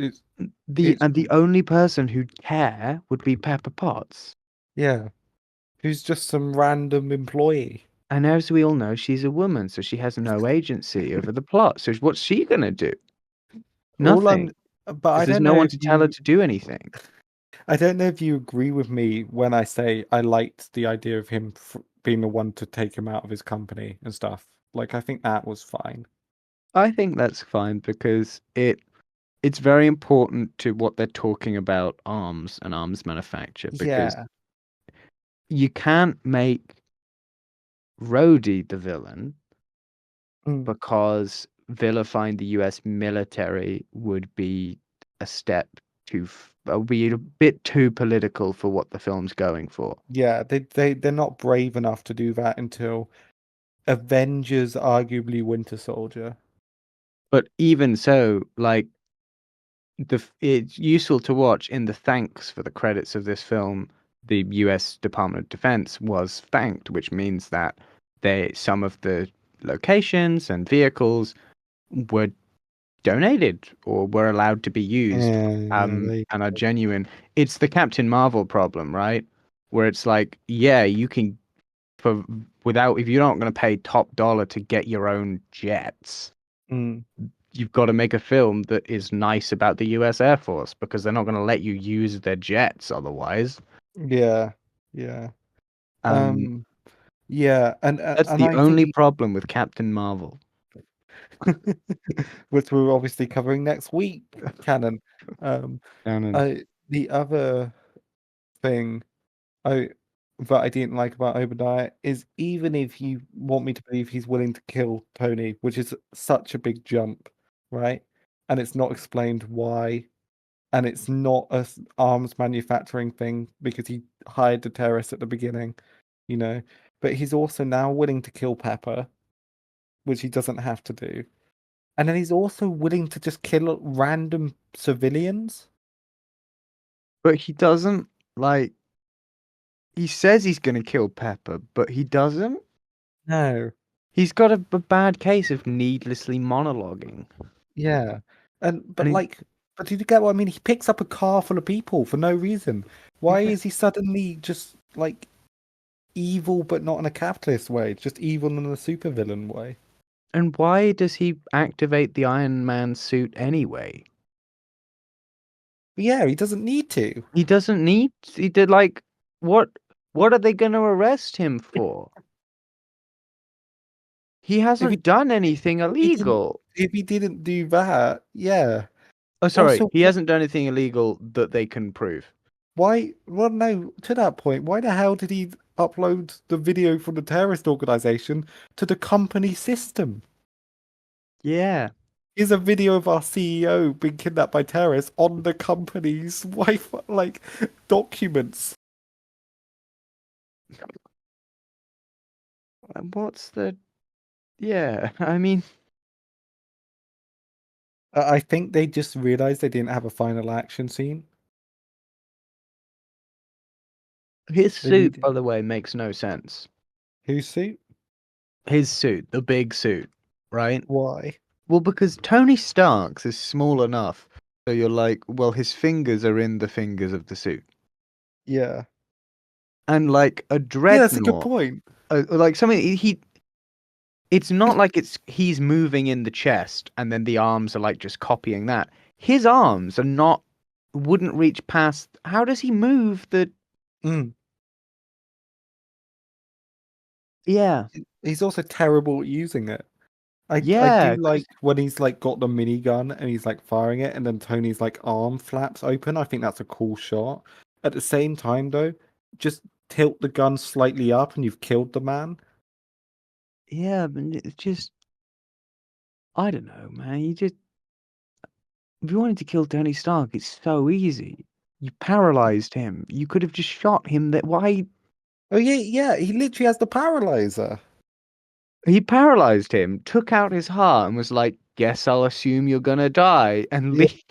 The it's and the only person who'd care would be Pepper Potts. yeah. Who's just some random employee. And as we all know, she's a woman, so she has no agency over the plot. So what's she gonna do? All I'm Nothing, but because I there's don't no know one if to tell her you to do anything. I don't know if you agree with me when I say I liked the idea of him being the one to take him out of his company and stuff. Like I think that was fine. I think that's fine because it's very important to what they're talking about arms and arms manufacture because Yeah. you can't make Rhodey the villain Mm. because vilifying the US military would be a step would be a bit too political for what the film's going for. Yeah, they're not brave enough to do that until Avengers, arguably Winter Soldier. But even so, like it's useful to watch in the thanks for the credits of this film. The U.S. Department of Defense was thanked, which means that some of the locations and vehicles were donated or were allowed to be used, Yeah, they and are genuine. It's the Captain Marvel problem, right? Where it's like, yeah, you can for without if you're not going to pay top dollar to get your own jets, mm, you've got to make a film that is nice about the US Air Force because they're not going to let you use their jets otherwise. yeah, yeah. Um, Um, yeah, that's and the I only think problem with Captain Marvel. which we're obviously covering next week, canon. Um, Canon. the other thing I that I didn't like about Obadiah is even if you want me to believe he's willing to kill Tony, which is such a big jump, right? And it's not explained why. and it's not a arms manufacturing thing because he hired the terrorists at the beginning, you know. But he's also now willing to kill Pepper, which he doesn't have to do. And then he's also willing to just kill random civilians. But he doesn't like. He says he's gonna kill Pepper, but he doesn't. No. He's got a bad case of needlessly monologuing, Yeah. And and but like but did you get what I mean? He picks up a car full of people for no reason. Why yeah. is he suddenly just like evil but not in a capitalist way? Just evil in a supervillain way. And why does he activate the Iron Man suit anyway? But yeah, he doesn't need to. He doesn't need. He did like what? What are they going to arrest him for? He If he hasn't done if anything he didn't illegal. if he didn't do that, yeah. Oh, sorry, Also, he hasn't done anything illegal that they can prove. why? Well, no. To that point, why the hell did he upload the video from the terrorist organization to the company system? Yeah, Here's a video of our CEO being kidnapped by terrorists on the company's Wi-Fi, like documents. what's the? Yeah, I mean, I think they just realized they didn't have a final action scene. his They suit, need by the way, makes no sense. whose suit? His suit, the big suit, right? Why? Well, because Tony Stark's is small enough, so you're like, well, his fingers are in the fingers of the suit, Yeah. and like a Yeah, that's a good dreadnought, point. like something he. It's not like he's moving in the chest and then the arms are like just copying that. His arms are not wouldn't reach past. How does he move the? Mm. Yeah, He's also terrible at using it. I do yeah, like when he's like got the minigun and he's like firing it and then Tony's like arm flaps open. I think that's a cool shot. At the same time though, just tilt the gun slightly up and you've killed the man. yeah, but it's just I don't know, man. You just if you wanted to kill Tony Stark, it's so easy. You paralyzed him. You could have just shot him. That why Oh yeah, yeah, he literally has the paralyzer. he paralyzed him, took out his heart, and was like, "Guess I'll assume you're gonna die," and Yeah. leave.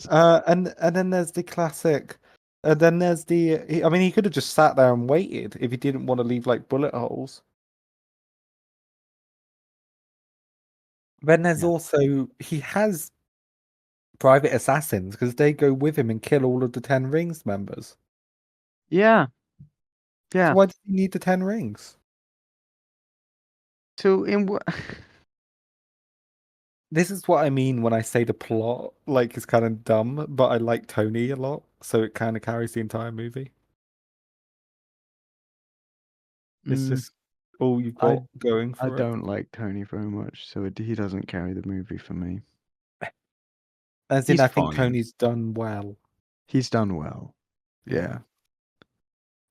And then there's the classic. And then there's I mean, he could have just sat there and waited if he didn't want to leave like bullet holes. Then there's Yeah, also he has private assassins because they go with him and kill all of the Ten Rings members. yeah, So yeah. why does he need the Ten Rings? So in what? This is what I mean when I say the plot like is kind of dumb, but I like Tony a lot, so it kind of carries the entire movie. It's Mm, just all you've I got going I for it. don't like Tony very much, so he doesn't carry the movie for me. As in, He's I think fine. Tony's done well. He's done well. Yeah. Yeah.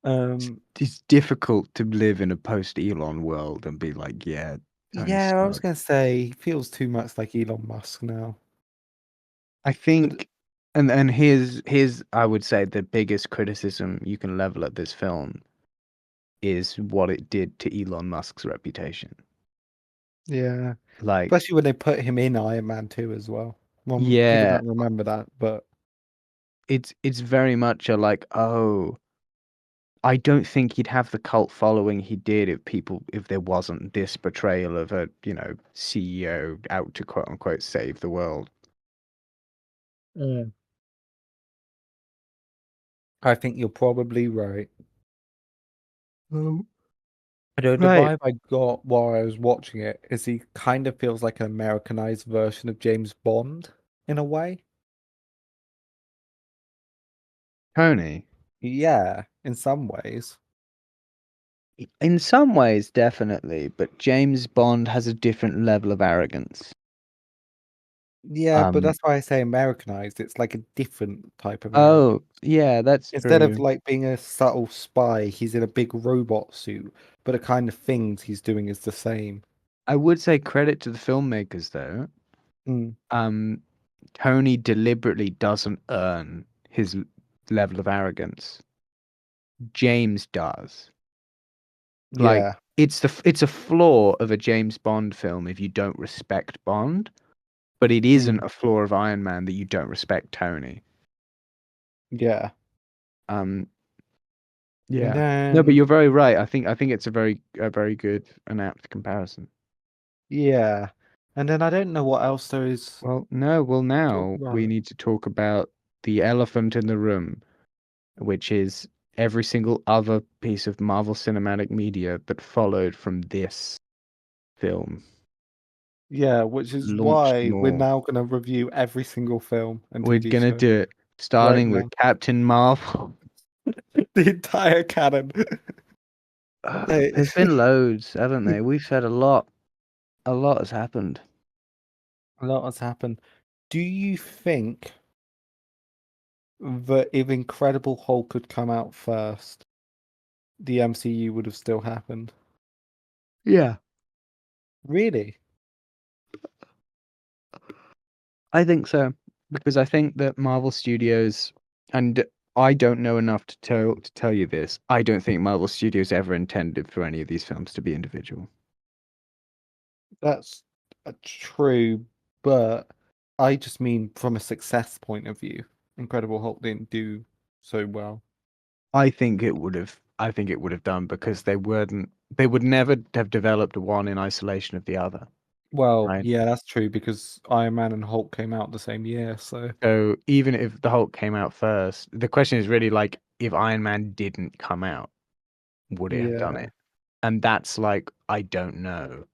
Um. It's difficult to live in a post Elon world and be like, yeah, Tony Yeah, I was Stark. gonna say he feels too much like Elon Musk now. I But think, and here's I would say the biggest criticism you can level at this film is what it did to Elon Musk's reputation. yeah, Like, especially when they put him in Iron Man 2 as well. Well, people yeah, don't remember that, but it's very much a like, oh, I don't think he'd have the cult following he did if there wasn't this portrayal of a, CEO out to quote unquote save the world. mm. I think you're probably right. Oh, The right. vibe I got while I was watching it is he kind of feels like an Americanized version of James Bond in a way. Tony. Yeah, in some ways. In some ways, definitely, but James Bond has a different level of arrogance. Yeah, but Um, that's why I say Americanized. It's like a different type of oh, arrogance. yeah, that's Instead of true. like being a subtle spy, he's in a big robot suit, but the kind of things he's doing is the same. I would say credit to the filmmakers though. Mm. Um, Tony deliberately doesn't earn his level of arrogance. James does. Like Yeah, it's a flaw of a James Bond film if you don't respect Bond, but it isn't mm, a flaw of Iron Man that you don't respect Tony. yeah. Um, And yeah. No, but then you're very right. I think it's a very good and apt comparison. yeah, and then I don't know what else there is Well, no, well to talk now we about. need to talk about the elephant in the room, which is every single other piece of Marvel Cinematic Media that followed from this film. Yeah, which is Launched why we're more. now going to review every single film and We're TV gonna show do it right starting with now. Captain Marvel. The entire canon. Hey, There's been loads, haven't they? We've said a lot. A lot has happened. a lot has happened. Do you think that if Incredible Hulk had come out first, the MCU would have still happened? Yeah. Really? I think so. Because I think that Marvel Studios, and I don't know enough to tell you this, I don't think Marvel Studios ever intended for any of these films to be individual. That's true, but I just mean from a success point of view, Incredible Hulk didn't do so well. I think it would have done because they would never have developed one in isolation of the other, Well, right? yeah, that's true because Iron Man and Hulk came out the same year, so So even if the Hulk came out first, the question is really like if Iron Man didn't come out, would it have done yeah. it? And that's like I don't know.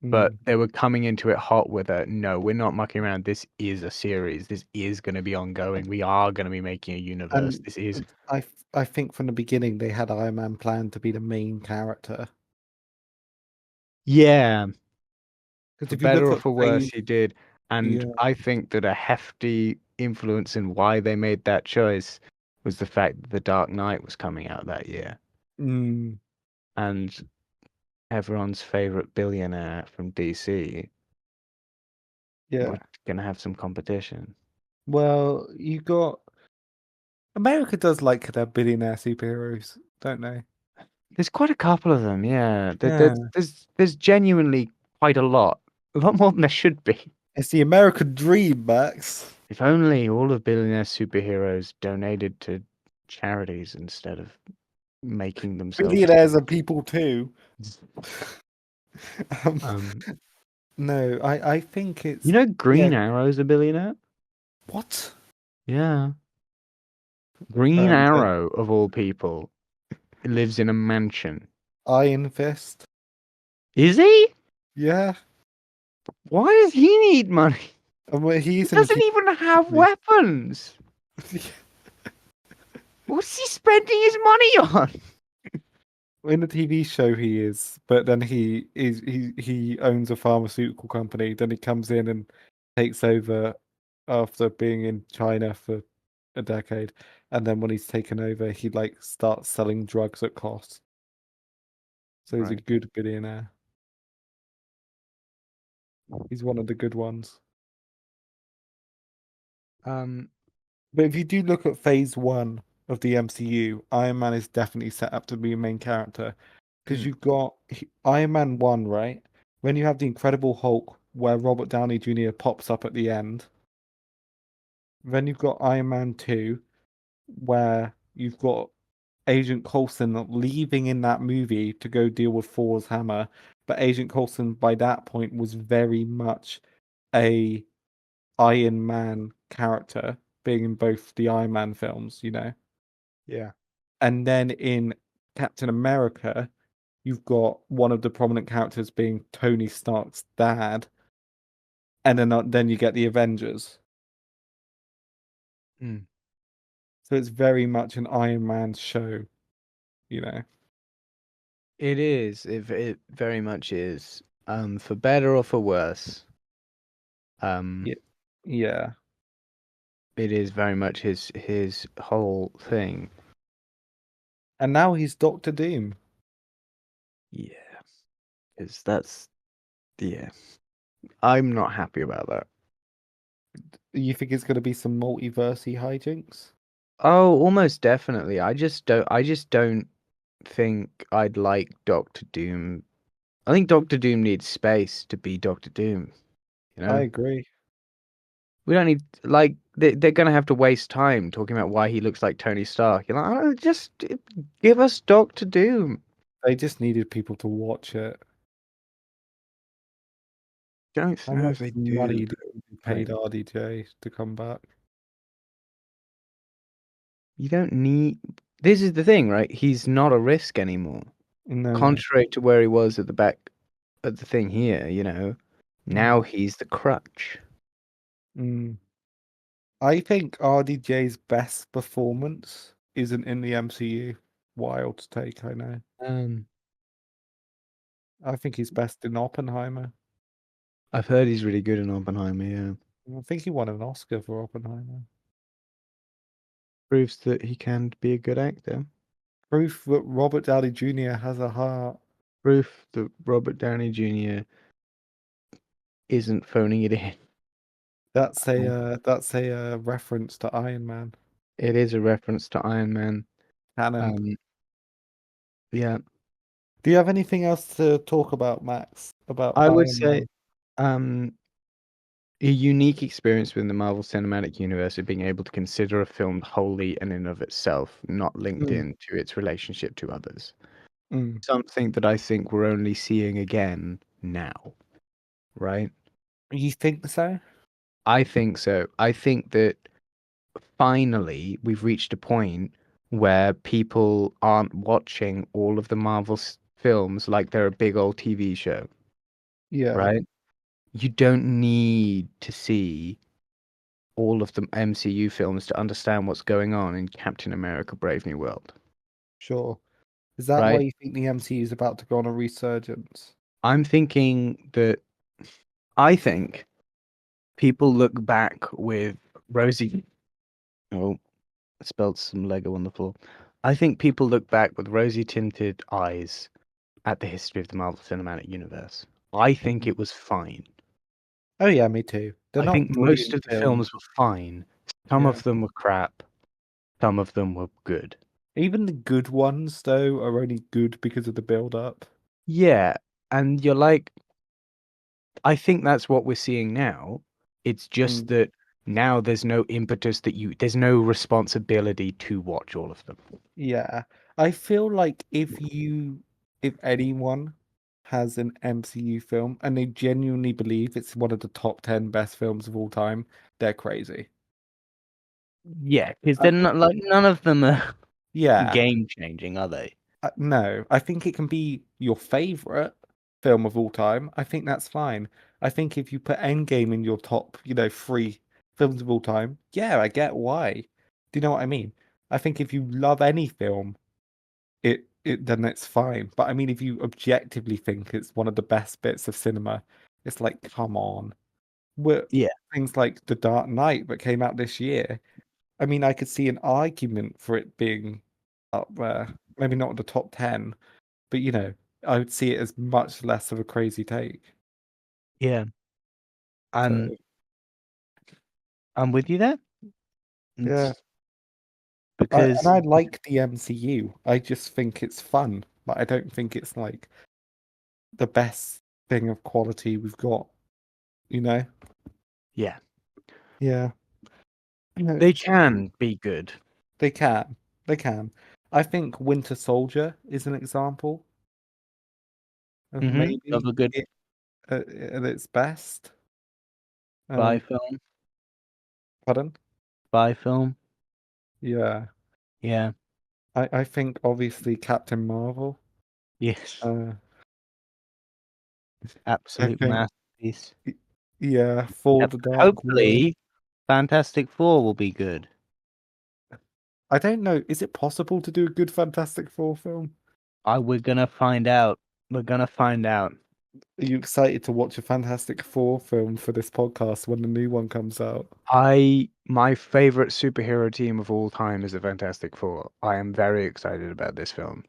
But Mm. they were coming into it hot with a no, we're not mucking around. This is a series. This is going to be ongoing. We are going to be making a universe. And This is I think from the beginning they had Iron Man planned to be the main character. yeah, Because for if you better look or at for worse, Phase, he did. And yeah, I think that a hefty influence in why they made that choice was the fact that The Dark Knight was coming out that year. mm, And everyone's favorite billionaire from DC yeah. was going to have some competition. Well, you got America does like their billionaire superheroes, don't they? There's quite a couple of them, yeah. There, Yeah. there's genuinely quite a lot more than there should be. It's the American dream, Max. If only all of billionaire superheroes donated to charities instead of making themselves. Billionaires are people too. Um, Um, no, I think you it's know, yeah. Green Arrow's a billionaire. What? Yeah, Green So Arrow of all people lives in a mansion. Iron Fist. Is he? Yeah. Why does he need money? And well, He he's in the doesn't TV even have series. weapons. What's he spending his money on? In the TV show he is, but then he owns a pharmaceutical company. Then he comes in and takes over after being in China for a decade. And then when he's taken over, he like starts selling drugs at cost. So he's a Right. good billionaire. He's one of the good ones. Um, But if you do look at phase one of the MCU, Iron Man is definitely set up to be a main character. Because mm, you've got Iron Man 1, right? When you have the Incredible Hulk, where Robert Downey Jr. pops up at the end. Then you've got Iron Man 2, where you've got Agent Coulson leaving in that movie to go deal with Thor's hammer. But Agent Coulson, by that point, was very much a Iron Man character, being in both the Iron Man films, you know? yeah. And then in Captain America, you've got one of the prominent characters being Tony Stark's dad, and then you get the Avengers. Mm. So it's very much an Iron Man show, you know. It is. It very much is. For better or for worse. Um, Yeah, yeah. it is very much his whole thing. And now he's Doctor Doom. Yeah, because that's yeah. I'm not happy about that. You think it's going to be some multiversey hijinks? Oh, almost definitely. I just don't think I'd like Doctor Doom. I think Doctor Doom needs space to be Doctor Doom, you I know? agree. We don't need like they're gonna have to waste time talking about why he looks like Tony Stark. You're like, oh, just give us Doctor Doom. They just needed people to watch it. Don't How know much if they do. money did you paid Like, RDJ to come back? you don't need. This is the thing, right? He's not a risk anymore. No. Contrary to where he was at the back of the thing here, you know. Mm. Now he's the crutch. Mm. I think RDJ's best performance isn't in the MCU. Wild take, I know. Um, I think he's best in Oppenheimer. I've heard he's really good in Oppenheimer. Yeah, I think he won an Oscar for Oppenheimer. proves that he can be a good actor. Proof that Robert Downey Jr. has a heart. Proof that Robert Downey Jr. isn't phoning it in. That's a reference to Iron Man. It is a reference to Iron Man. Canon. Um, yeah, Do you have anything else to talk about, Max? About I would Iron say Man? um, a unique experience within the Marvel Cinematic Universe of being able to consider a film wholly and in of itself, not linked Mm, in to its relationship to others. mm. Something that I think we're only seeing again now, right? You think so? I think so. I think that finally we've reached a point where people aren't watching all of the Marvel films like they're a big old TV show, Yeah, right? You don't need to see all of the MCU films to understand what's going on in Captain America Brave New World, sure. Is that why right? you think the MCU is about to go on a resurgence? I'm thinking that I think people look back with rosy. Oh, I spelled some Lego on the floor. I think people look back with rosy tinted eyes at the history of the Marvel Cinematic Universe. I think Mm. it was fine. Oh yeah, me too. They're I think not most brilliant of the films. films were fine. Some Yeah. of them were crap. Some of them were good. Even the good ones, though, are only good because of the build-up. Yeah, and you're like, I think that's what we're seeing now. It's just Mm. that now there's no impetus there's no responsibility to watch all of them. Yeah. I feel like if anyone has an MCU film and they genuinely believe it's one of the top 10 best films of all time, they're crazy. Yeah, because I they're think, not like none of them are yeah. game changing, are they? No, I think it can be your favorite film of all time. I think that's fine. I think if you put Endgame in your top, three films of all time, yeah, I get why. Do you know what I mean? I think if you love any film, it then it's fine. But I mean, if you objectively think it's one of the best bits of cinema, it's like, come on. Yeah, Things like The Dark Knight that came out this year. I mean, I could see an argument for it being up there. Maybe not the top 10, but I would see it as much less of a crazy take. yeah. I'm So I'm with you there. yeah, It's and because I like the MCU. I just think it's fun, but I don't think it's like the best thing of quality we've got. You know? yeah, Yeah. they It's can be good. they can, they can. I think Winter Soldier is an example of Of maybe a good it at its best. spy Um, film. Pardon? Spy film. Yeah. Yeah. I think obviously Captain Marvel. Yes. Uh, I Absolute think masterpiece. yeah, For Yep. the Dark World. Hopefully, Fantastic Four will be good. I don't know. Is it possible to do a good Fantastic Four film? We're gonna find out. We're gonna find out. Are you excited to watch a Fantastic Four film for this podcast when the new one comes out? My favorite superhero team of all time is the Fantastic Four. I am very excited about this film.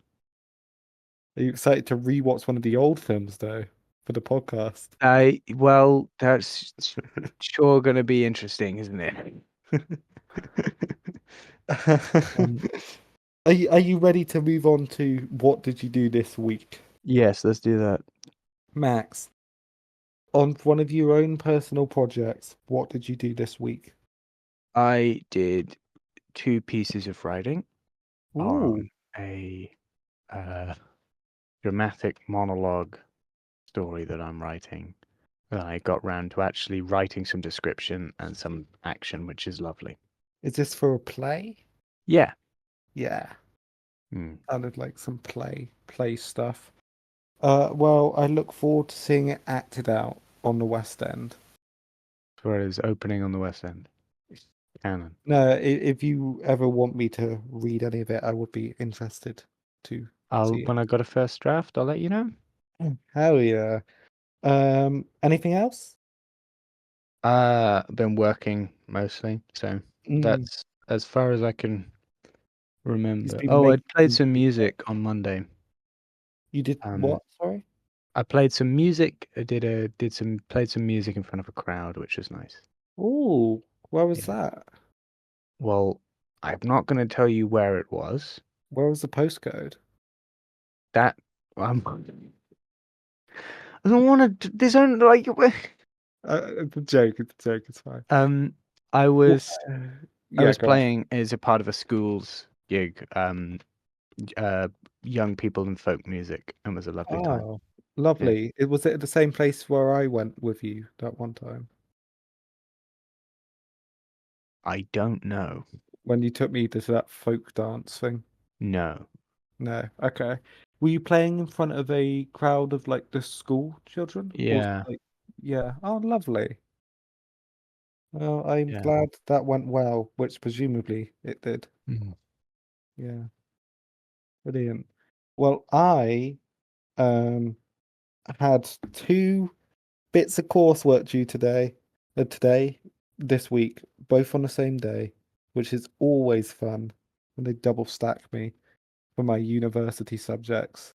Are you excited to rewatch one of the old films though? for the podcast. Well, that's sure gonna be interesting, isn't it? Um, Are you ready to move on to what did you do this week, yes, let's do that. Max? On one of your own personal projects, what did you do this week? I did two pieces of writing Ooh, on a uh, dramatic monologue story that I'm writing. I got round to actually writing some description and some action, which is lovely. is this for a play? Yeah. Yeah, Mm. sounded like some play stuff. Well, I look forward to seeing it acted out on the West End. For his opening on the West End. Canon. No, if you ever want me to read any of it, I would be interested to see it. When I got a first draft, I'll let you know. Hell yeah. Anything else? Been working mostly, so Mm, that's as far as I can he's remember. been Oh, I making played some some good work. music on Monday. You did Um, what? Sorry? I played some music. I played some music in front of a crowd, which was nice. Oh, where was Yeah. that? Well, I'm not going to tell you where it was. Where was the postcode? That I don't want to. There's only like It's a joke. It's a joke. It's fine. um. I Well, was I yeah, was go on. playing as a part of a school's gig. Uh, young people and folk music, and it was a lovely time. Oh, Yeah. lovely. It was it at the same place where I went with you that one time I don't know. when you took me to that folk dance thing? No. No. Okay. Were you playing in front of a crowd of like the school children? Or Yeah. like, yeah. Oh, lovely. Well, I'm Yeah. glad that went well, which presumably it did. Mm. Yeah. Brilliant. Well, I um had two bits of coursework due this week, both on the same day, which is always fun when they double stack me for my university subjects.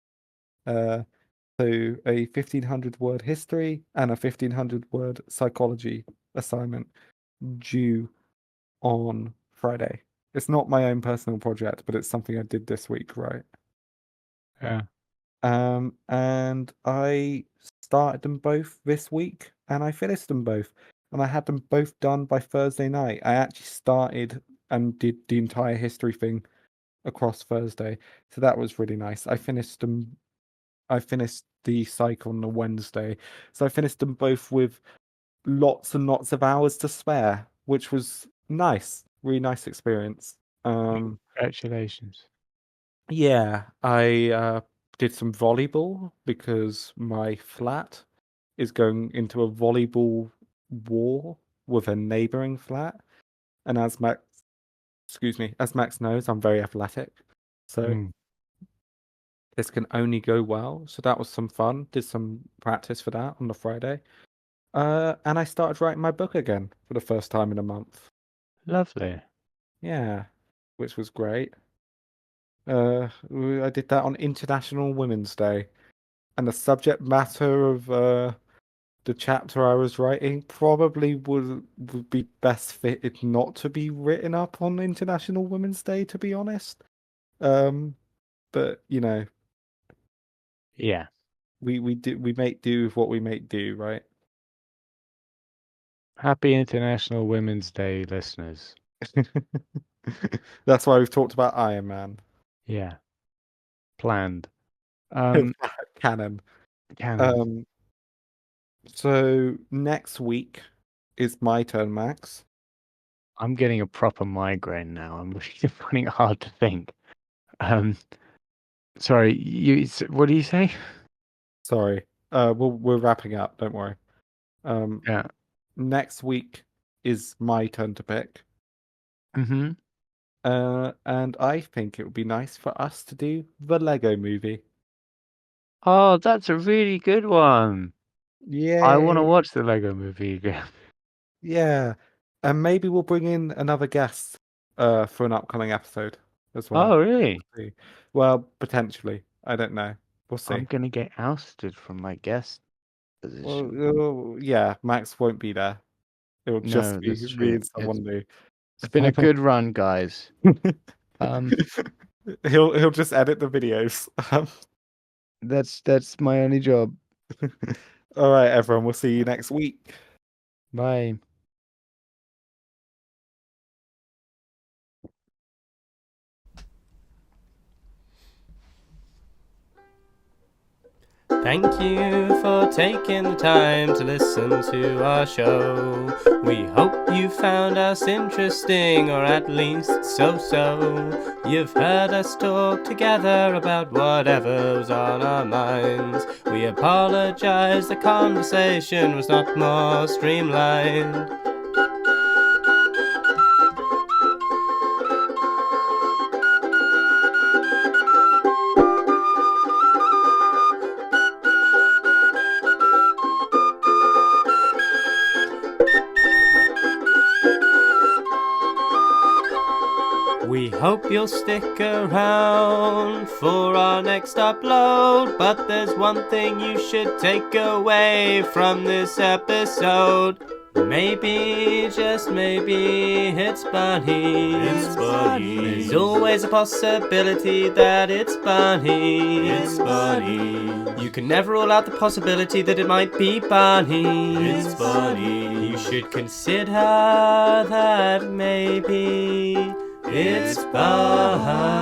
Uh, so a 1500 word history and a 1500 word psychology assignment due on Friday. It's not my own personal project, but it's something I did this week, right? Yeah. And I started them both this week and I finished them both. And I had them both done by Thursday night. I actually started and did the entire history thing across Thursday. So that was really nice. I finished the cycle on the Wednesday. So I finished them both with lots and lots of hours to spare, which was nice. Really nice experience. Um Congratulations. Yeah, I did some volleyball because my flat is going into a volleyball war with a neighboring flat. And as Max knows, I'm very athletic. So Mm. this can only go well. So that was some fun. Did some practice for that on the Friday. And I started writing my book again for the first time in a month. Lovely. Yeah, which was great. I did that on International Women's Day. And the subject matter of the chapter I was writing probably would be best fitted not to be written up on International Women's Day, to be honest. Um, but you know, Yeah. we make do with what we make do, right? Happy International Women's Day, listeners. That's why we've talked about Iron Man. Yeah. Planned. Um, Canon. Canon. Um, so next week is my turn, Max. I'm getting a proper migraine now. I'm really finding it hard to think. Um, sorry, what do you say? Sorry. We're wrapping up, don't worry. Um, Yeah. Next week is my turn to pick. Mm-hmm. And I think it would be nice for us to do the Lego movie. Oh, that's a really good one. I want to Yay! watch the Lego movie again. Yeah. And maybe we'll bring in another guest for an upcoming episode as well. Oh, really? We'll see. Well, potentially. I don't know. We'll I'm see. gonna get ousted from my guest. position. Yeah, Max won't be there. It'll just No, be that's me true. and someone new. It's been a good run, guys. Um, He'll just edit the videos. that's my only job. All right, everyone. We'll see you next week. Bye. Thank you for taking the time to listen to our show. We hope you found us interesting, or at least so-so. You've heard us talk together about whatever's on our minds. We apologize the conversation was not more streamlined. We hope you'll stick around for our next upload, but there's one thing you should take away from this episode. Maybe, just maybe, it's Bunny. It's Bunny. There's always a possibility that it's Bunny. It's Bunny. You can never rule out the possibility that it might be Bunny. It's Bunny. You should consider that maybe it's Bunny.